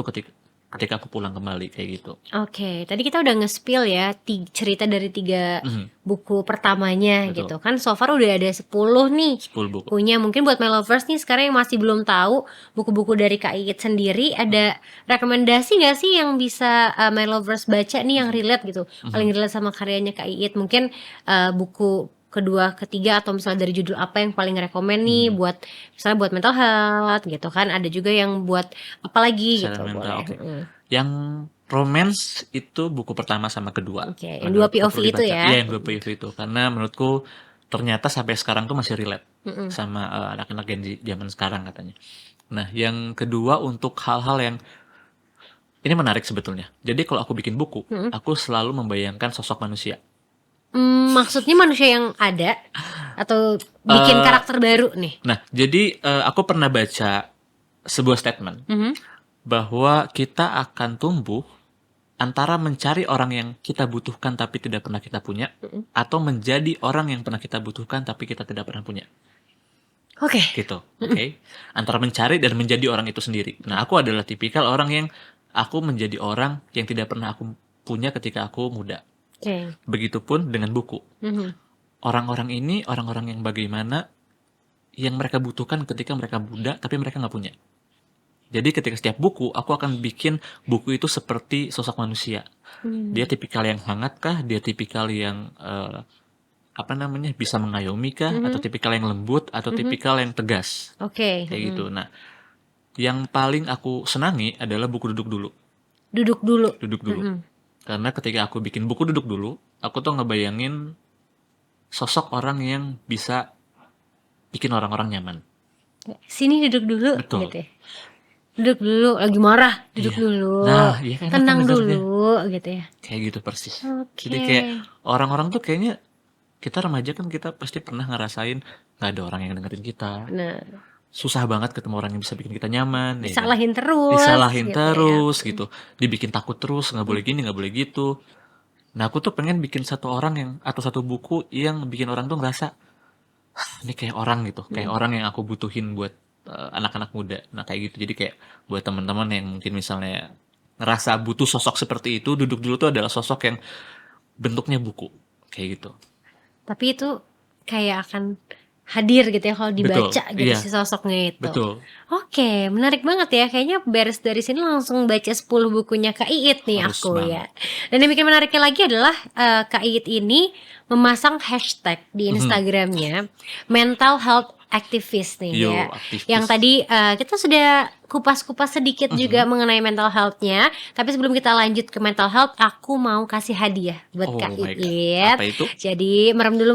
Speaker 2: ketika aku pulang kembali kayak gitu.
Speaker 1: Oke, tadi kita udah nge-spill ya cerita dari 3 buku pertamanya
Speaker 2: Betul.
Speaker 1: gitu kan. So far udah ada 10 nih
Speaker 2: 10 buku.
Speaker 1: bukunya. Mungkin buat my lovers nih sekarang yang masih belum tahu buku-buku dari Kak Iit sendiri, ada rekomendasi gak sih yang bisa my lovers baca nih yang relate gitu, paling relate sama karyanya Kak Iit? Mungkin buku kedua, ketiga, atau misalnya dari judul apa yang paling rekomen nih buat misalnya buat mental health gitu kan. Ada juga yang buat apa lagi gitu,
Speaker 2: Secara mental,
Speaker 1: boleh.
Speaker 2: oke. Yang romance itu buku pertama sama kedua.
Speaker 1: Oke, yang 2 POV
Speaker 2: perlu
Speaker 1: itu
Speaker 2: dibaca.
Speaker 1: ya.
Speaker 2: Iya, yang 2 POV itu. Karena menurutku ternyata sampai sekarang tuh masih relate sama anak-anak Gen Z zaman sekarang katanya. Nah, yang kedua untuk hal-hal yang ini menarik sebetulnya. Jadi kalau aku bikin buku, aku selalu membayangkan sosok manusia.
Speaker 1: Maksudnya manusia yang ada atau bikin karakter baru nih?
Speaker 2: Nah, jadi aku pernah baca sebuah statement bahwa kita akan tumbuh antara mencari orang yang kita butuhkan tapi tidak pernah kita punya, atau menjadi orang yang pernah kita butuhkan tapi kita tidak pernah punya.
Speaker 1: Oke.
Speaker 2: Gitu, oke? Antara mencari dan menjadi orang itu sendiri. Nah, aku adalah tipikal orang yang aku menjadi orang yang tidak pernah aku punya ketika aku muda.
Speaker 1: Oke.
Speaker 2: Begitupun dengan buku. Orang-orang ini orang-orang yang bagaimana yang mereka butuhkan ketika mereka muda tapi mereka nggak punya. Jadi ketika setiap buku, aku akan bikin buku itu seperti sosok manusia. Dia tipikal yang hangat kah? Dia tipikal yang bisa mengayomi kah? Atau tipikal yang lembut? Atau tipikal yang tegas?
Speaker 1: Oke.
Speaker 2: Kayak gitu. Nah, yang paling aku senangi adalah buku duduk dulu.
Speaker 1: Duduk dulu.
Speaker 2: Duduk dulu. Karena ketika aku bikin buku duduk dulu, aku tuh ngebayangin sosok orang yang bisa bikin orang-orang nyaman.
Speaker 1: Sini duduk dulu.
Speaker 2: Betul.
Speaker 1: Gitu ya. Duduk dulu, lagi marah, duduk dulu.
Speaker 2: Nah, iya kan,
Speaker 1: tenang
Speaker 2: sebenarnya
Speaker 1: dulu gitu ya.
Speaker 2: kayak gitu persis.
Speaker 1: Oke.
Speaker 2: Jadi kayak orang-orang tuh kayaknya kita remaja kan kita pasti pernah ngerasain nggak ada orang yang dengerin kita.
Speaker 1: Nah,
Speaker 2: Susah banget ketemu orang yang bisa bikin kita nyaman. Ya kan?
Speaker 1: disalahin terus.
Speaker 2: Disalahin
Speaker 1: gitu
Speaker 2: terus gitu. Dibikin takut terus, nggak boleh gini, nggak boleh gitu. Nah, aku tuh pengen bikin satu orang yang atau satu buku yang bikin orang tuh ngerasa ini kayak orang gitu, kayak orang yang aku butuhin buat anak-anak muda. Nah, kayak gitu. Jadi kayak buat teman-teman yang mungkin misalnya ngerasa butuh sosok seperti itu, duduk dulu tuh adalah sosok yang bentuknya buku kayak gitu.
Speaker 1: Tapi itu kayak akan hadir gitu ya kalau dibaca
Speaker 2: Betul,
Speaker 1: gitu
Speaker 2: iya.
Speaker 1: si sosoknya itu.
Speaker 2: Betul.
Speaker 1: Oke, menarik banget ya. Kayaknya beres dari sini langsung baca 10 bukunya Kak Iit nih
Speaker 2: Harus
Speaker 1: aku
Speaker 2: banget.
Speaker 1: ya. Dan yang bikin menariknya lagi adalah Kak Iit ini memasang hashtag di Instagramnya mental health activist nih
Speaker 2: Yo,
Speaker 1: ya.
Speaker 2: aktivis.
Speaker 1: Yang tadi kita sudah kupas-kupas sedikit juga mengenai mental health-nya. Tapi sebelum kita lanjut ke mental health, aku mau kasih hadiah buat
Speaker 2: Oh
Speaker 1: Kak
Speaker 2: my God.
Speaker 1: Iit.
Speaker 2: Apa itu?
Speaker 1: Jadi merem dulu.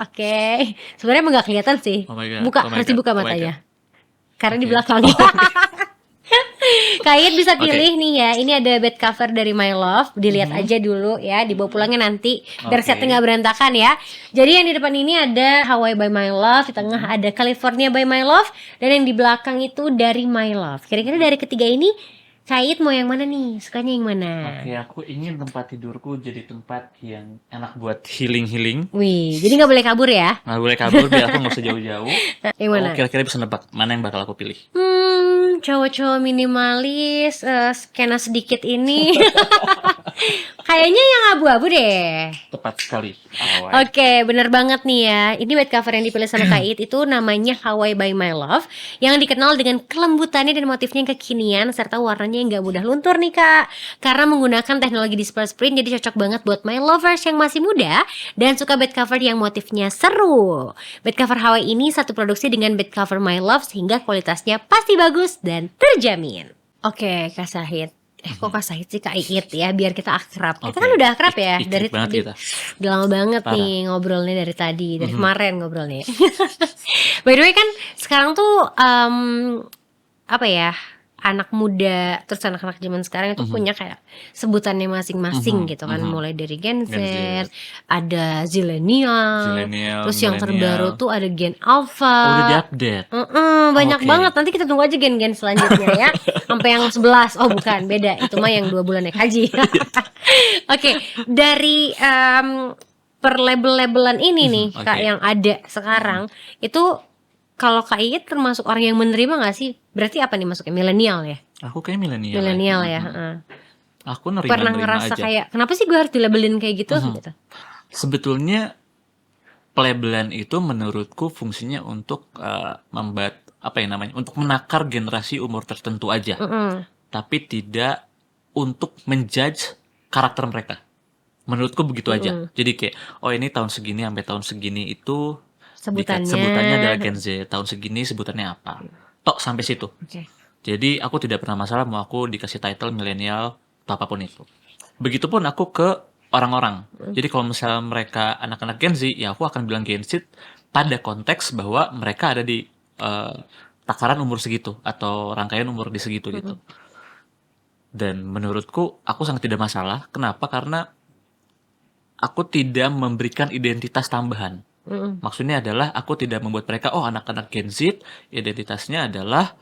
Speaker 1: Oke. Sebenarnya emang gak kelihatan sih.
Speaker 2: Oh my God,
Speaker 1: Buka,
Speaker 2: oh my
Speaker 1: harus
Speaker 2: God,
Speaker 1: dibuka
Speaker 2: oh my
Speaker 1: matanya. Karena di
Speaker 2: Oke.
Speaker 1: belakang. Kak Iit bisa pilih nih ya. Ini ada bed cover dari My Love. Dilihat aja dulu ya. Dibawa pulangnya nanti. Biar
Speaker 2: Oke.
Speaker 1: setnya gak berantakan ya. Jadi yang di depan ini ada Hawaii by My Love. Di tengah ada California by My Love. Dan yang di belakang itu dari My Love. Kira-kira dari ketiga ini Kak Iit mau yang mana nih? Sukanya yang mana?
Speaker 2: Oke, aku ingin tempat tidurku jadi tempat yang enak buat healing.
Speaker 1: Wih, jadi gak boleh kabur ya?
Speaker 2: Nggak boleh kabur biar aku nggak usah jauh-jauh.
Speaker 1: Yang mana?
Speaker 2: Kira-kira bisa nebak mana yang bakal aku pilih?
Speaker 1: Cowok-cowok minimalis, skena sedikit ini. Kayaknya yang abu-abu deh.
Speaker 2: Tepat sekali. Hawaii.
Speaker 1: Oke, bener banget nih ya. Ini bed cover yang dipilih sama Kak Iit itu namanya Hawaii by My Love, yang dikenal dengan kelembutannya dan motifnya yang kekinian serta warnanya yang gak mudah luntur nih Kak. Karena menggunakan teknologi disperse print, jadi cocok banget buat my lovers yang masih muda dan suka bed cover yang motifnya seru. Bed cover Hawaii ini satu produksi dengan bed cover My Love sehingga kualitasnya pasti bagus dan terjamin. Oke, Kak Sahid. kok Kak Said sih, Kak Iit ya, biar kita akrab. Kita
Speaker 2: Oke.
Speaker 1: kan udah akrab ya
Speaker 2: Ikut
Speaker 1: dari
Speaker 2: banget
Speaker 1: tadi.
Speaker 2: kita.
Speaker 1: Udah lama banget
Speaker 2: Parah.
Speaker 1: nih ngobrolnya dari tadi, dari
Speaker 2: Mhm.
Speaker 1: kemarin ngobrolnya. By the way kan sekarang tuh apa ya, anak muda terus anak-anak zaman sekarang itu punya kayak sebutannya masing-masing gitu kan, mulai dari Gen Z,
Speaker 2: Gen Z.
Speaker 1: ada Zillennial,
Speaker 2: Zillennial,
Speaker 1: terus yang
Speaker 2: millennial.
Speaker 1: terbaru tuh ada Gen
Speaker 2: Oh, udah
Speaker 1: Alpha.
Speaker 2: diupdate.
Speaker 1: Banyak
Speaker 2: Oke.
Speaker 1: banget. Nanti kita tunggu aja gen-gen selanjutnya ya. Sampai yang 11. Oh bukan, beda. Itu mah yang 2 bulan naik haji. Oke, dari per label-labelan ini nih Kak
Speaker 2: Oke.
Speaker 1: yang ada sekarang, itu kalau Kak Iit termasuk orang yang menerima gak sih? Berarti apa nih masuknya? Milenial ya?
Speaker 2: Aku kayak milenial.
Speaker 1: Milenial ya.
Speaker 2: Aku
Speaker 1: Pernah
Speaker 2: nerima
Speaker 1: ngerasa
Speaker 2: aja.
Speaker 1: kayak kenapa sih gue harus dilabelin kayak gitu gitu?
Speaker 2: Sebetulnya pelabelan itu menurutku fungsinya untuk membuat apa ya namanya, untuk menakar generasi umur tertentu aja, tapi tidak untuk menjudge karakter mereka. Menurutku begitu aja. Jadi kayak, oh ini tahun segini sampai tahun segini itu sebutannya adalah Gen Z, tahun segini sebutannya apa. Tok sampai situ.
Speaker 1: Oke.
Speaker 2: Jadi aku tidak pernah masalah mau aku dikasih title milenial atau apapun itu. Begitupun aku ke orang-orang. Jadi kalau misalnya mereka anak-anak Gen Z, ya aku akan bilang Gen Z pada konteks bahwa mereka ada di takaran umur segitu atau rangkaian umur di segitu gitu. Dan menurutku aku sangat tidak masalah. Kenapa? Karena aku tidak memberikan identitas tambahan. Maksudnya adalah aku tidak membuat mereka, oh anak-anak Gen Z identitasnya adalah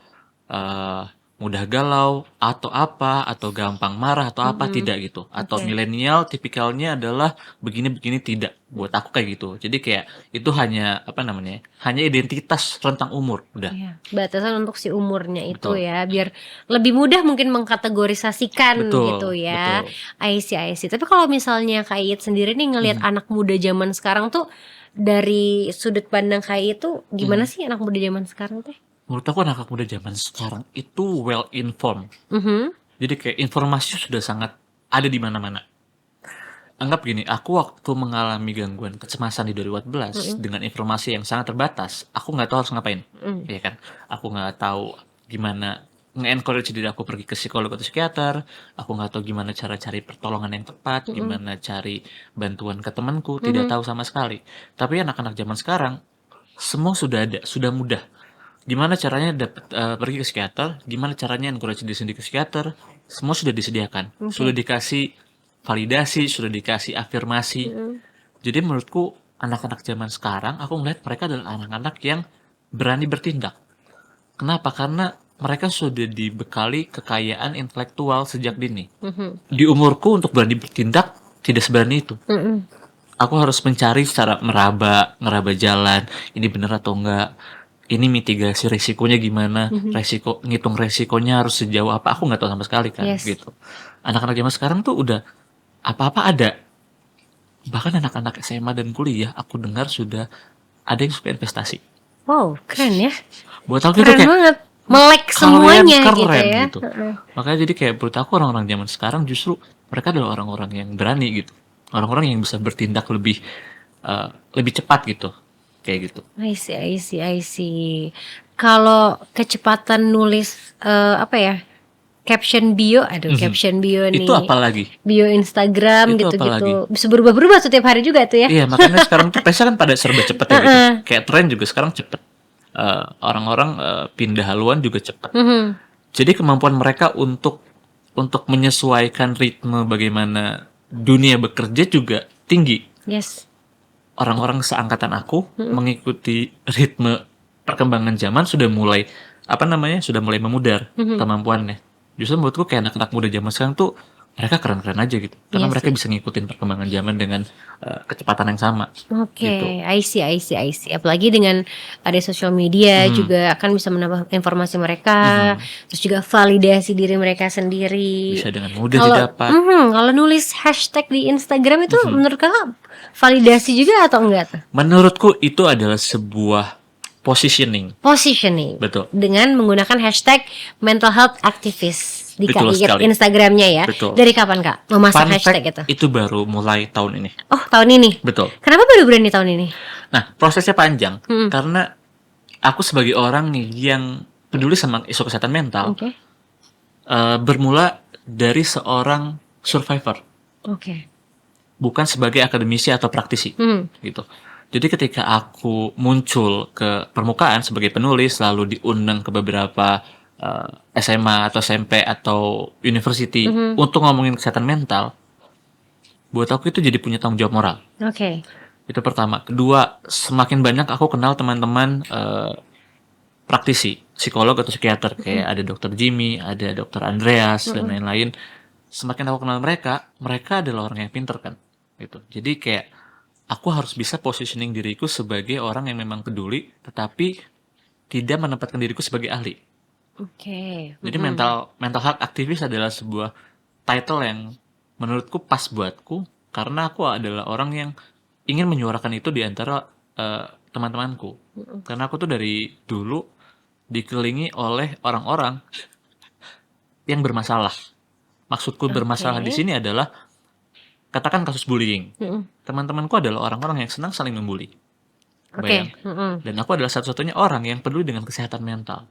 Speaker 2: mudah galau atau apa, atau gampang marah atau apa, tidak gitu. Atau milenial tipikalnya adalah begini-begini, tidak. Buat aku kayak gitu. Jadi kayak itu hanya apa namanya? Hanya identitas rentang umur, udah.
Speaker 1: Iya, batasan untuk si umurnya itu
Speaker 2: Betul.
Speaker 1: ya, biar lebih mudah mungkin mengkategorisasikan
Speaker 2: Betul,
Speaker 1: gitu ya.
Speaker 2: betul.
Speaker 1: I see. Tapi kalau misalnya Kak Iit sendiri nih ngelihat anak muda zaman sekarang tuh dari sudut pandang Kak Iit tuh gimana sih anak muda zaman sekarang teh?
Speaker 2: Menurut aku anak muda zaman sekarang itu well informed. Jadi kayak informasi sudah sangat ada di mana-mana. Anggap gini, aku waktu mengalami gangguan kecemasan di 2014 dengan informasi yang sangat terbatas, aku nggak tahu harus ngapain, ya kan? Aku nggak tahu gimana nge-encourage diri aku pergi ke psikolog atau psikiater, aku nggak tahu gimana cara cari pertolongan yang tepat, gimana cari bantuan ke temanku, tidak tahu sama sekali. Tapi anak-anak zaman sekarang semua sudah ada, sudah mudah. Gimana caranya pergi ke psikiater, gimana caranya encourage diri sendiri ke psikiater, semua sudah disediakan, sudah dikasih validasi, sudah dikasih afirmasi. Jadi menurutku anak-anak zaman sekarang, aku melihat mereka adalah anak-anak yang berani bertindak. Kenapa? Karena mereka sudah dibekali kekayaan intelektual sejak dini. Di umurku untuk berani bertindak tidak seberani itu. Aku harus mencari cara ngeraba jalan, ini benar atau enggak, ini mitigasi resikonya gimana, ngitung resikonya harus sejauh apa, aku nggak tahu sama sekali kan, gitu. Anak-anak zaman sekarang tuh udah apa-apa ada. Bahkan anak-anak SMA dan kuliah, aku dengar sudah ada yang suka investasi.
Speaker 1: Wow, keren ya.
Speaker 2: Buat aku itu
Speaker 1: Keren
Speaker 2: kayak
Speaker 1: banget. Melek
Speaker 2: kalian
Speaker 1: semuanya
Speaker 2: keren
Speaker 1: gitu ya.
Speaker 2: gitu. Makanya jadi kayak menurut aku orang-orang zaman sekarang justru mereka adalah orang-orang yang berani gitu. Orang-orang yang bisa bertindak lebih cepat gitu. Kayak gitu.
Speaker 1: I see. Kalau kecepatan nulis apa ya? Caption bio, caption bio nih.
Speaker 2: Itu apalagi?
Speaker 1: Bio Instagram
Speaker 2: Itu
Speaker 1: gitu-gitu.
Speaker 2: apalagi?
Speaker 1: Bisa berubah-berubah setiap hari juga tuh ya.
Speaker 2: Iya, makanya sekarang tuh pesta kan pada serba cepet ya gitu. Kayak tren juga sekarang cepet. Orang-orang pindah haluan juga cepet. Jadi kemampuan mereka untuk menyesuaikan ritme bagaimana dunia bekerja juga tinggi.
Speaker 1: Yes.
Speaker 2: Orang-orang seangkatan aku mengikuti ritme perkembangan zaman sudah mulai memudar kemampuannya. Justru menurutku kayak anak-anak muda zaman sekarang tuh mereka keren-keren aja gitu. Karena mereka bisa ngikutin perkembangan zaman dengan kecepatan yang sama.
Speaker 1: Oke,
Speaker 2: Gitu.
Speaker 1: I see. Apalagi dengan ada sosial media juga akan bisa menambah informasi mereka, terus juga validasi diri mereka sendiri.
Speaker 2: Bisa dengan mudah didapat.
Speaker 1: Kalau nulis hashtag di Instagram itu menurut kakak validasi juga atau enggak tuh?
Speaker 2: Menurutku itu adalah sebuah positioning.
Speaker 1: Betul.
Speaker 2: Betul.
Speaker 1: Dengan menggunakan hashtag mental health activist di
Speaker 2: Betul
Speaker 1: Kak Iit
Speaker 2: sekali.
Speaker 1: Instagramnya ya.
Speaker 2: Betul.
Speaker 1: Dari kapan Kak memasang
Speaker 2: Fun
Speaker 1: hashtag
Speaker 2: fact,
Speaker 1: itu?
Speaker 2: itu baru mulai tahun ini.
Speaker 1: Oh, tahun ini.
Speaker 2: Betul.
Speaker 1: Kenapa baru berani tahun ini?
Speaker 2: Nah, prosesnya panjang karena aku sebagai orang yang peduli sama isu kesehatan mental,
Speaker 1: Oke.
Speaker 2: bermula dari seorang survivor,
Speaker 1: Oke.
Speaker 2: bukan sebagai akademisi atau praktisi gitu. Jadi ketika aku muncul ke permukaan sebagai penulis, lalu diundang ke beberapa SMA atau SMP atau university untuk ngomongin kesehatan mental, buat aku itu jadi punya tanggung jawab moral.
Speaker 1: Oke.
Speaker 2: Itu pertama. Kedua, semakin banyak aku kenal teman-teman praktisi, psikolog atau psikiater, kayak ada dokter Jimmy, ada dokter Andreas dan lain-lain. Semakin aku kenal mereka, mereka adalah orang yang pinter kan, gitu. Jadi kayak aku harus bisa positioning diriku sebagai orang yang memang peduli, tetapi tidak menempatkan diriku sebagai ahli.
Speaker 1: Oke.
Speaker 2: Jadi mental health aktivis adalah sebuah title yang menurutku pas buatku, karena aku adalah orang yang ingin menyuarakan itu di antara teman-temanku. Karena aku tuh dari dulu dikelilingi oleh orang-orang yang bermasalah. Maksudku bermasalah di sini adalah katakan kasus bullying. Teman-temanku adalah orang-orang yang senang saling membuli.
Speaker 1: Oke.
Speaker 2: Bayang. Dan aku adalah satu-satunya orang yang peduli dengan kesehatan mental,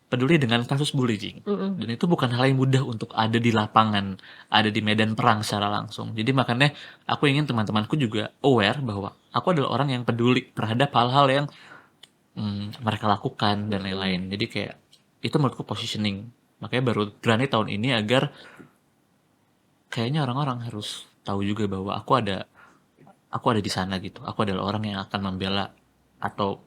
Speaker 2: peduli dengan kasus bullying. Dan itu bukan hal yang mudah untuk ada di lapangan, ada di medan perang secara langsung. Jadi makanya aku ingin teman-temanku juga aware bahwa aku adalah orang yang peduli terhadap hal-hal yang mereka lakukan dan lain-lain. Jadi kayak itu menurutku positioning. Makanya baru berani tahun ini agar kayaknya orang-orang harus tahu juga bahwa aku ada di sana gitu. Aku adalah orang yang akan membela, atau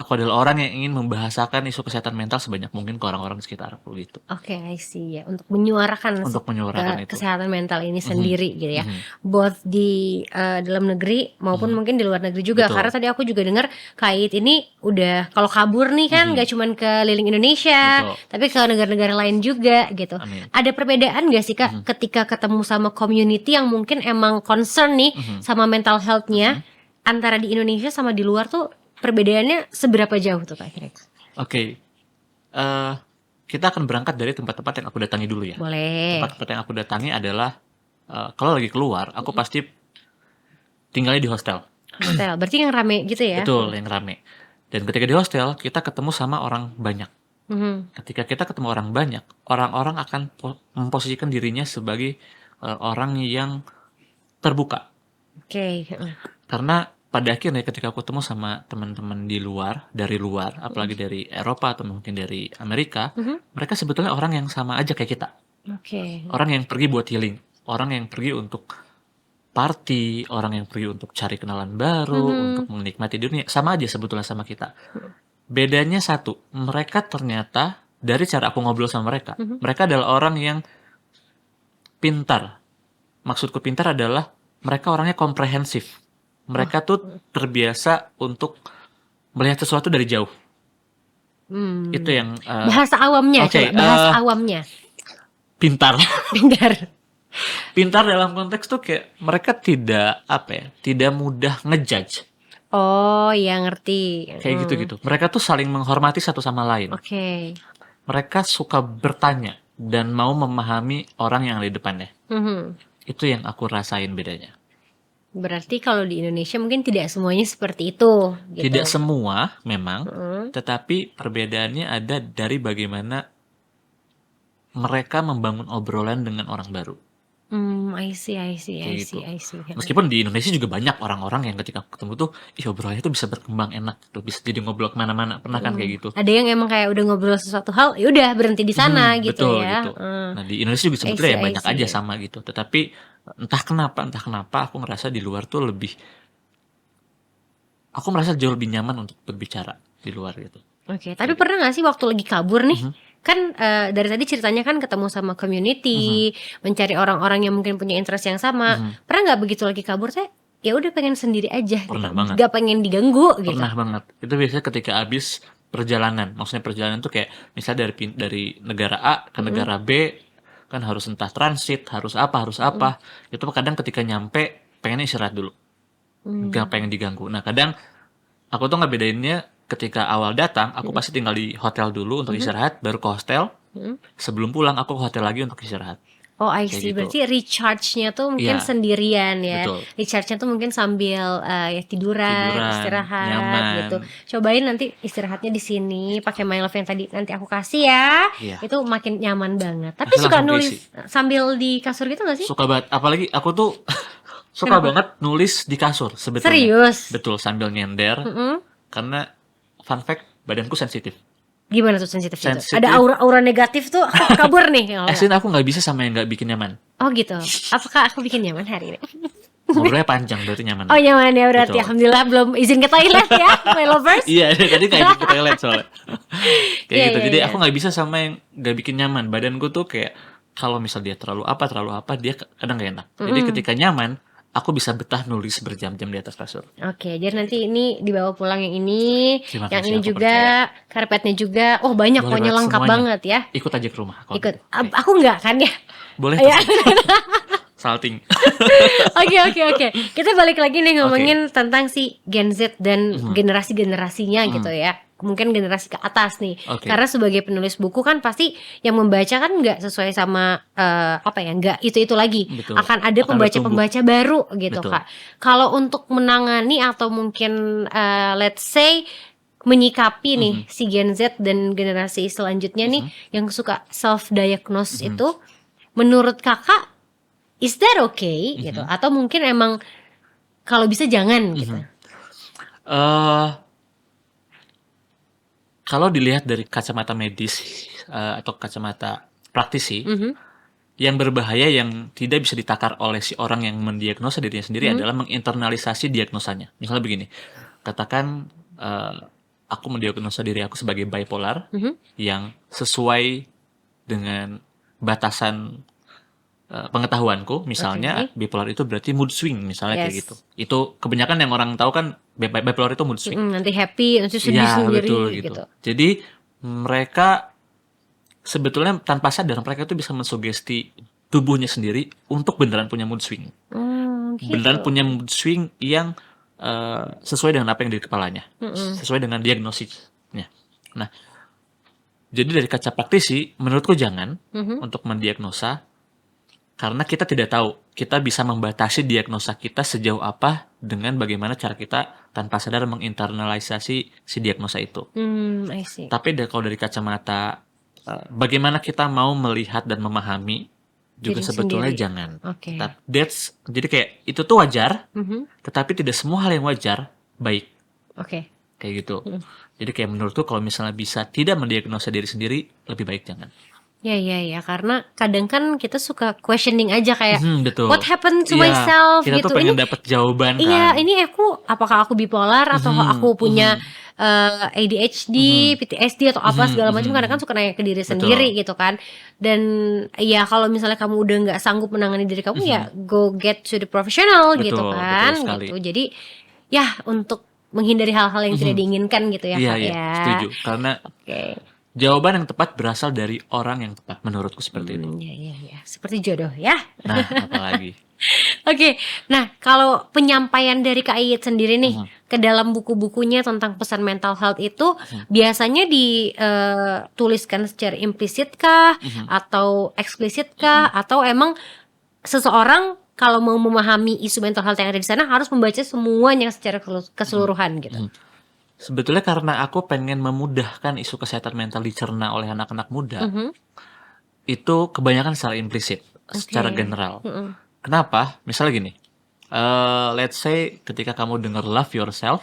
Speaker 2: aku adalah orang yang ingin membahasakan isu kesehatan mental sebanyak mungkin ke orang-orang di sekitarku gitu.
Speaker 1: Oke, I see ya. Untuk menyuarakan
Speaker 2: Itu.
Speaker 1: kesehatan mental ini sendiri gitu ya. Both di dalam negeri maupun mungkin di luar negeri juga.
Speaker 2: Betul.
Speaker 1: Karena tadi aku juga dengar Kait ini udah kalau kabur nih kan gak cuman keliling Indonesia,
Speaker 2: Betul.
Speaker 1: tapi ke negara-negara lain juga gitu.
Speaker 2: Amin.
Speaker 1: Ada perbedaan gak sih Kak ketika ketemu sama community yang mungkin emang concern nih sama mental health-nya antara di Indonesia sama di luar tuh? Perbedaannya seberapa jauh tuh Kak kira-kira?
Speaker 2: Oke. Kita akan berangkat dari tempat-tempat yang aku datangi dulu ya.
Speaker 1: Boleh.
Speaker 2: Tempat-tempat yang aku datangi adalah kalau lagi keluar, aku pasti tinggalnya di hostel.
Speaker 1: Hotel, berarti yang rame gitu ya?
Speaker 2: Betul, yang rame. Dan ketika di hostel, kita ketemu sama orang banyak. Ketika kita ketemu orang banyak, orang-orang akan memposisikan dirinya sebagai orang yang terbuka.
Speaker 1: Oke.
Speaker 2: Karena pada akhirnya ketika aku ketemu sama teman-teman dari luar, apalagi dari Eropa atau mungkin dari Amerika, mereka sebetulnya orang yang sama aja kayak kita.
Speaker 1: Oke.
Speaker 2: Orang yang pergi buat healing, orang yang pergi untuk party, orang yang pergi untuk cari kenalan baru, untuk menikmati dunia, sama aja sebetulnya sama kita. Bedanya satu, mereka ternyata dari cara aku ngobrol sama mereka, mereka adalah orang yang pintar. Maksudku pintar adalah mereka orangnya komprehensif. Mereka tuh terbiasa untuk melihat sesuatu dari jauh. Itu yang
Speaker 1: bahasa awamnya,
Speaker 2: Oke,
Speaker 1: coba bahasa awamnya.
Speaker 2: pintar.
Speaker 1: Pintar.
Speaker 2: Pintar dalam konteks tuh kayak mereka tidak mudah ngejudge.
Speaker 1: Oh, ya ngerti.
Speaker 2: Kayak gitu-gitu. Mereka tuh saling menghormati satu sama lain.
Speaker 1: Oke.
Speaker 2: Mereka suka bertanya dan mau memahami orang yang ada di depannya. Itu yang aku rasain bedanya.
Speaker 1: Berarti kalau di Indonesia mungkin tidak semuanya seperti itu gitu.
Speaker 2: Tidak semua memang, tetapi perbedaannya ada dari bagaimana mereka membangun obrolan dengan orang baru.
Speaker 1: I see.
Speaker 2: Gitu. Meskipun di Indonesia juga banyak orang-orang yang ketika ketemu tuh, obrolannya tuh bisa berkembang enak, tuh bisa jadi ngobrol kemana-mana, pernah kan kayak gitu.
Speaker 1: Ada yang emang kayak udah ngobrol sesuatu hal, ya udah berhenti di sana gitu
Speaker 2: betul,
Speaker 1: ya.
Speaker 2: Gitu. Nah di Indonesia juga sebetulnya ya banyak aja sama gitu, tetapi entah kenapa aku ngerasa di luar tuh aku merasa jauh lebih nyaman untuk berbicara di luar gitu.
Speaker 1: Oke, tapi pernah gak sih waktu lagi kabur nih, kan dari tadi ceritanya kan ketemu sama community, mencari orang-orang yang mungkin punya interest yang sama. Pernah nggak begitu lagi kabur teh? Ya udah pengen sendiri aja.
Speaker 2: Pernah
Speaker 1: gitu.
Speaker 2: banget.
Speaker 1: Gak pengen diganggu gitu.
Speaker 2: Pernah banget. Itu biasanya ketika habis perjalanan. Maksudnya perjalanan tuh kayak misalnya dari negara A ke negara B, kan harus entah transit, harus apa. Itu kadang ketika nyampe pengennya istirahat dulu. Gak pengen diganggu. Nah kadang aku tuh ngebedainnya ketika awal datang, aku pasti tinggal di hotel dulu untuk istirahat, baru ke hostel. Sebelum pulang, aku ke hotel lagi untuk istirahat.
Speaker 1: Oh, I
Speaker 2: kayak
Speaker 1: see.
Speaker 2: gitu.
Speaker 1: Berarti recharge-nya tuh mungkin
Speaker 2: Iya,
Speaker 1: sendirian ya.
Speaker 2: betul.
Speaker 1: Recharge-nya tuh mungkin sambil ya tiduran, istirahat
Speaker 2: nyaman.
Speaker 1: gitu. Cobain nanti istirahatnya di sini pakai My Love yang tadi nanti aku kasih ya.
Speaker 2: Iya.
Speaker 1: Itu makin nyaman banget. Tapi
Speaker 2: Pasti
Speaker 1: suka
Speaker 2: langsung
Speaker 1: nulis
Speaker 2: keisi.
Speaker 1: sambil di kasur gitu gak sih?
Speaker 2: Suka banget. Apalagi aku tuh suka
Speaker 1: Kenapa?
Speaker 2: banget nulis di kasur sebetulnya.
Speaker 1: Serius?
Speaker 2: Betul, sambil nyender.
Speaker 1: Mm-mm.
Speaker 2: Karena fun fact, badanku sensitif.
Speaker 1: Gimana tuh sensitif itu?
Speaker 2: Sensitif.
Speaker 1: Ada aura-aura negatif tuh aku kabur nih kalau nggak.
Speaker 2: Asin aku nggak bisa sama yang nggak bikin nyaman.
Speaker 1: Oh gitu. Apakah aku bikin nyaman hari ini?
Speaker 2: Ngobrolnya panjang berarti nyaman.
Speaker 1: Oh nyaman ya berarti.
Speaker 2: Betul.
Speaker 1: Alhamdulillah belum izin ke toilet ya, my lovers.
Speaker 2: Iya, tadi nggak ikut ke toilet soalnya. Kayak
Speaker 1: Iya,
Speaker 2: gitu.
Speaker 1: iya,
Speaker 2: Jadi
Speaker 1: iya.
Speaker 2: aku nggak bisa sama yang nggak bikin nyaman. Badanku tuh kayak kalau misal dia terlalu apa, dia kadang nggak enak. Jadi ketika nyaman, aku bisa betah nulis berjam-jam di atas kasur.
Speaker 1: Oke, jadi nanti ini dibawa pulang yang ini,
Speaker 2: Terima
Speaker 1: yang
Speaker 2: kasih,
Speaker 1: ini
Speaker 2: aku
Speaker 1: juga, karpetnya juga. Oh banyak,
Speaker 2: Boleh
Speaker 1: pokoknya
Speaker 2: banget
Speaker 1: lengkap
Speaker 2: semuanya.
Speaker 1: banget ya.
Speaker 2: Ikut aja ke rumah. kalau
Speaker 1: Ikut.
Speaker 2: gitu. Oke.
Speaker 1: Aku enggak kan ya?
Speaker 2: Boleh.
Speaker 1: Ya.
Speaker 2: Salting.
Speaker 1: Oke. Kita balik lagi nih ngomongin tentang si Gen Z dan generasi-generasinya gitu ya. Mungkin generasi ke atas nih.
Speaker 2: Oke.
Speaker 1: Karena sebagai penulis buku kan pasti yang membaca kan nggak sesuai sama nggak itu lagi.
Speaker 2: Betul.
Speaker 1: Akan ada
Speaker 2: Akan
Speaker 1: pembaca-pembaca baru gitu
Speaker 2: Betul.
Speaker 1: Kak. Kalau untuk menangani atau mungkin let's say menyikapi nih si Gen Z dan generasi selanjutnya nih yang suka self diagnose itu, menurut Kakak is that okay gitu, atau mungkin emang kalau bisa jangan gitu?
Speaker 2: Kalau dilihat dari kacamata medis atau kacamata praktisi, yang berbahaya yang tidak bisa ditakar oleh si orang yang mendiagnosa dirinya sendiri adalah menginternalisasi diagnosanya. Misalnya begini, katakan aku mendiagnosa diri aku sebagai bipolar yang sesuai dengan batasan pengetahuanku, misalnya bipolar itu berarti mood swing, misalnya kayak
Speaker 1: Yes.
Speaker 2: gitu. Itu kebanyakan yang orang tahu kan bipolar itu mood swing.
Speaker 1: Nanti happy, nanti sedih
Speaker 2: Iya,
Speaker 1: sendiri
Speaker 2: betul
Speaker 1: gitu.
Speaker 2: Jadi mereka sebetulnya tanpa sadar mereka tuh bisa mensugesti tubuhnya sendiri untuk beneran punya mood swing.
Speaker 1: Gitu.
Speaker 2: Beneran punya mood swing yang sesuai dengan apa yang di kepalanya, sesuai dengan diagnosisnya. Nah, jadi dari kaca praktisi, menurutku jangan untuk mendiagnosa, karena kita tidak tahu, kita bisa membatasi diagnosa kita sejauh apa dengan bagaimana cara kita tanpa sadar menginternalisasi si diagnosa itu.
Speaker 1: I see.
Speaker 2: Tapi kalau dari kacamata bagaimana kita mau melihat dan memahami juga
Speaker 1: Diri
Speaker 2: sebetulnya
Speaker 1: sendiri.
Speaker 2: jangan.
Speaker 1: Oke.
Speaker 2: Jadi kayak itu tuh wajar, tetapi tidak semua hal yang wajar baik.
Speaker 1: Oke.
Speaker 2: Kayak gitu. Jadi kayak menurutku kalau misalnya bisa tidak mendiagnosa diri sendiri, lebih baik jangan.
Speaker 1: Ya, karena kadang kan kita suka questioning aja kayak
Speaker 2: Betul.
Speaker 1: what happened to
Speaker 2: Iya,
Speaker 1: myself
Speaker 2: kita
Speaker 1: gitu.
Speaker 2: tuh pengen dapat jawaban kan.
Speaker 1: Iya, ini apakah aku bipolar atau aku punya ADHD, PTSD atau apa segala macam, kadang kan suka nanya ke diri sendiri gitu kan. Dan ya kalau misalnya kamu udah nggak sanggup menangani diri kamu ya go get to the professional gitu
Speaker 2: Betul,
Speaker 1: kan
Speaker 2: betul sekali.
Speaker 1: gitu. Jadi ya untuk menghindari hal-hal yang tidak diinginkan gitu ya
Speaker 2: Iya,
Speaker 1: Kak
Speaker 2: iya,
Speaker 1: ya.
Speaker 2: setuju. Karena
Speaker 1: Oke.
Speaker 2: jawaban yang tepat berasal dari orang yang tepat, menurutku seperti itu.
Speaker 1: Iya. Seperti jodoh ya.
Speaker 2: Nah, apalagi.
Speaker 1: Oke, nah kalau penyampaian dari Kak Iyit sendiri nih ke dalam buku-bukunya tentang pesan mental health itu biasanya dituliskan secara implisit kah atau eksplisit kah atau emang seseorang kalau mau memahami isu mental health yang ada di sana harus membaca semuanya secara keseluruhan gitu.
Speaker 2: Sebetulnya karena aku pengen memudahkan isu kesehatan mental dicerna oleh anak-anak muda, itu kebanyakan secara implisit, secara general. Kenapa? Misalnya gini, let's say ketika kamu dengar love yourself,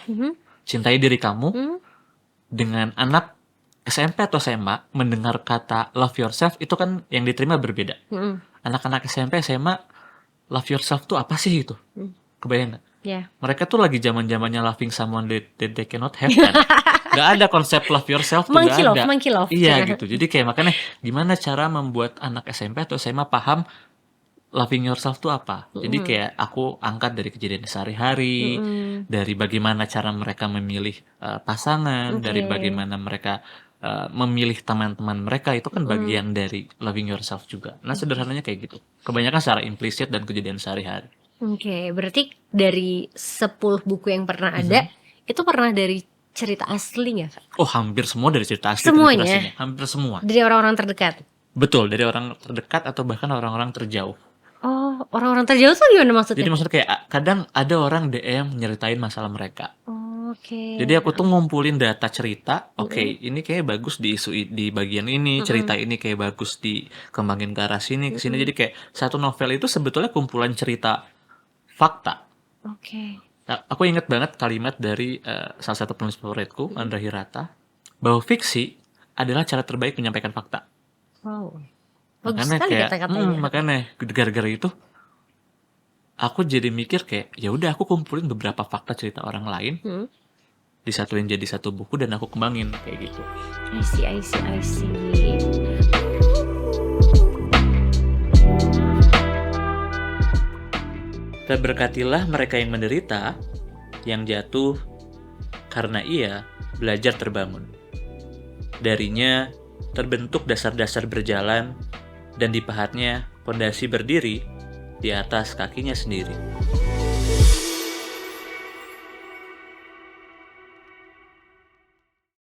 Speaker 2: cintai diri kamu, dengan anak SMP atau SMA mendengar kata love yourself itu kan yang diterima berbeda. Anak-anak SMP SMA love yourself tuh apa sih itu? Kebayang nggak?
Speaker 1: Ya.
Speaker 2: Mereka tuh lagi zaman-zamannya loving someone that they cannot have kan. Gak ada konsep love yourself tuh gak ada.
Speaker 1: Monkey love.
Speaker 2: Iya gitu. Jadi kayak makanya gimana cara membuat anak SMP atau SMA paham loving yourself tuh apa. Jadi kayak aku angkat dari kejadian sehari-hari, dari bagaimana cara mereka memilih pasangan, dari bagaimana mereka memilih teman-teman mereka, itu kan bagian dari loving yourself juga. Nah sederhananya kayak gitu. Kebanyakan secara implisit dan kejadian sehari-hari.
Speaker 1: Oke, berarti dari 10 buku yang pernah ada, itu pernah dari cerita asli nggak Kak?
Speaker 2: Oh hampir semua dari cerita asli.
Speaker 1: Semuanya?
Speaker 2: terinspirasinya. Hampir semua.
Speaker 1: Dari orang-orang terdekat?
Speaker 2: Betul, dari orang terdekat atau bahkan orang-orang terjauh.
Speaker 1: Oh, orang-orang terjauh tuh gimana maksudnya?
Speaker 2: Jadi maksudnya kayak kadang ada orang DM nyeritain masalah mereka.
Speaker 1: Oke.
Speaker 2: Jadi aku tuh ngumpulin data cerita, oke, ini kayak bagus di isu di bagian ini, cerita ini kayak bagus dikembangin ke arah sini, ke sini. Jadi kayak satu novel itu sebetulnya kumpulan cerita fakta.
Speaker 1: Oke.
Speaker 2: Nah, aku ingat banget kalimat dari salah satu penulis favoritku, Andra Hirata, bahwa fiksi adalah cara terbaik menyampaikan fakta.
Speaker 1: Wow. Bagus
Speaker 2: Makanya
Speaker 1: sekali
Speaker 2: kayak,
Speaker 1: kata-katanya.
Speaker 2: makanya gara-gara itu aku jadi mikir kayak, ya udah aku kumpulin beberapa fakta cerita orang lain, disatuin jadi satu buku dan aku kembangin kayak gitu.
Speaker 1: I see.
Speaker 2: Terberkatilah mereka yang menderita, yang jatuh, karena ia belajar terbangun. Darinya terbentuk dasar-dasar berjalan, dan dipahatnya pondasi berdiri di atas kakinya sendiri.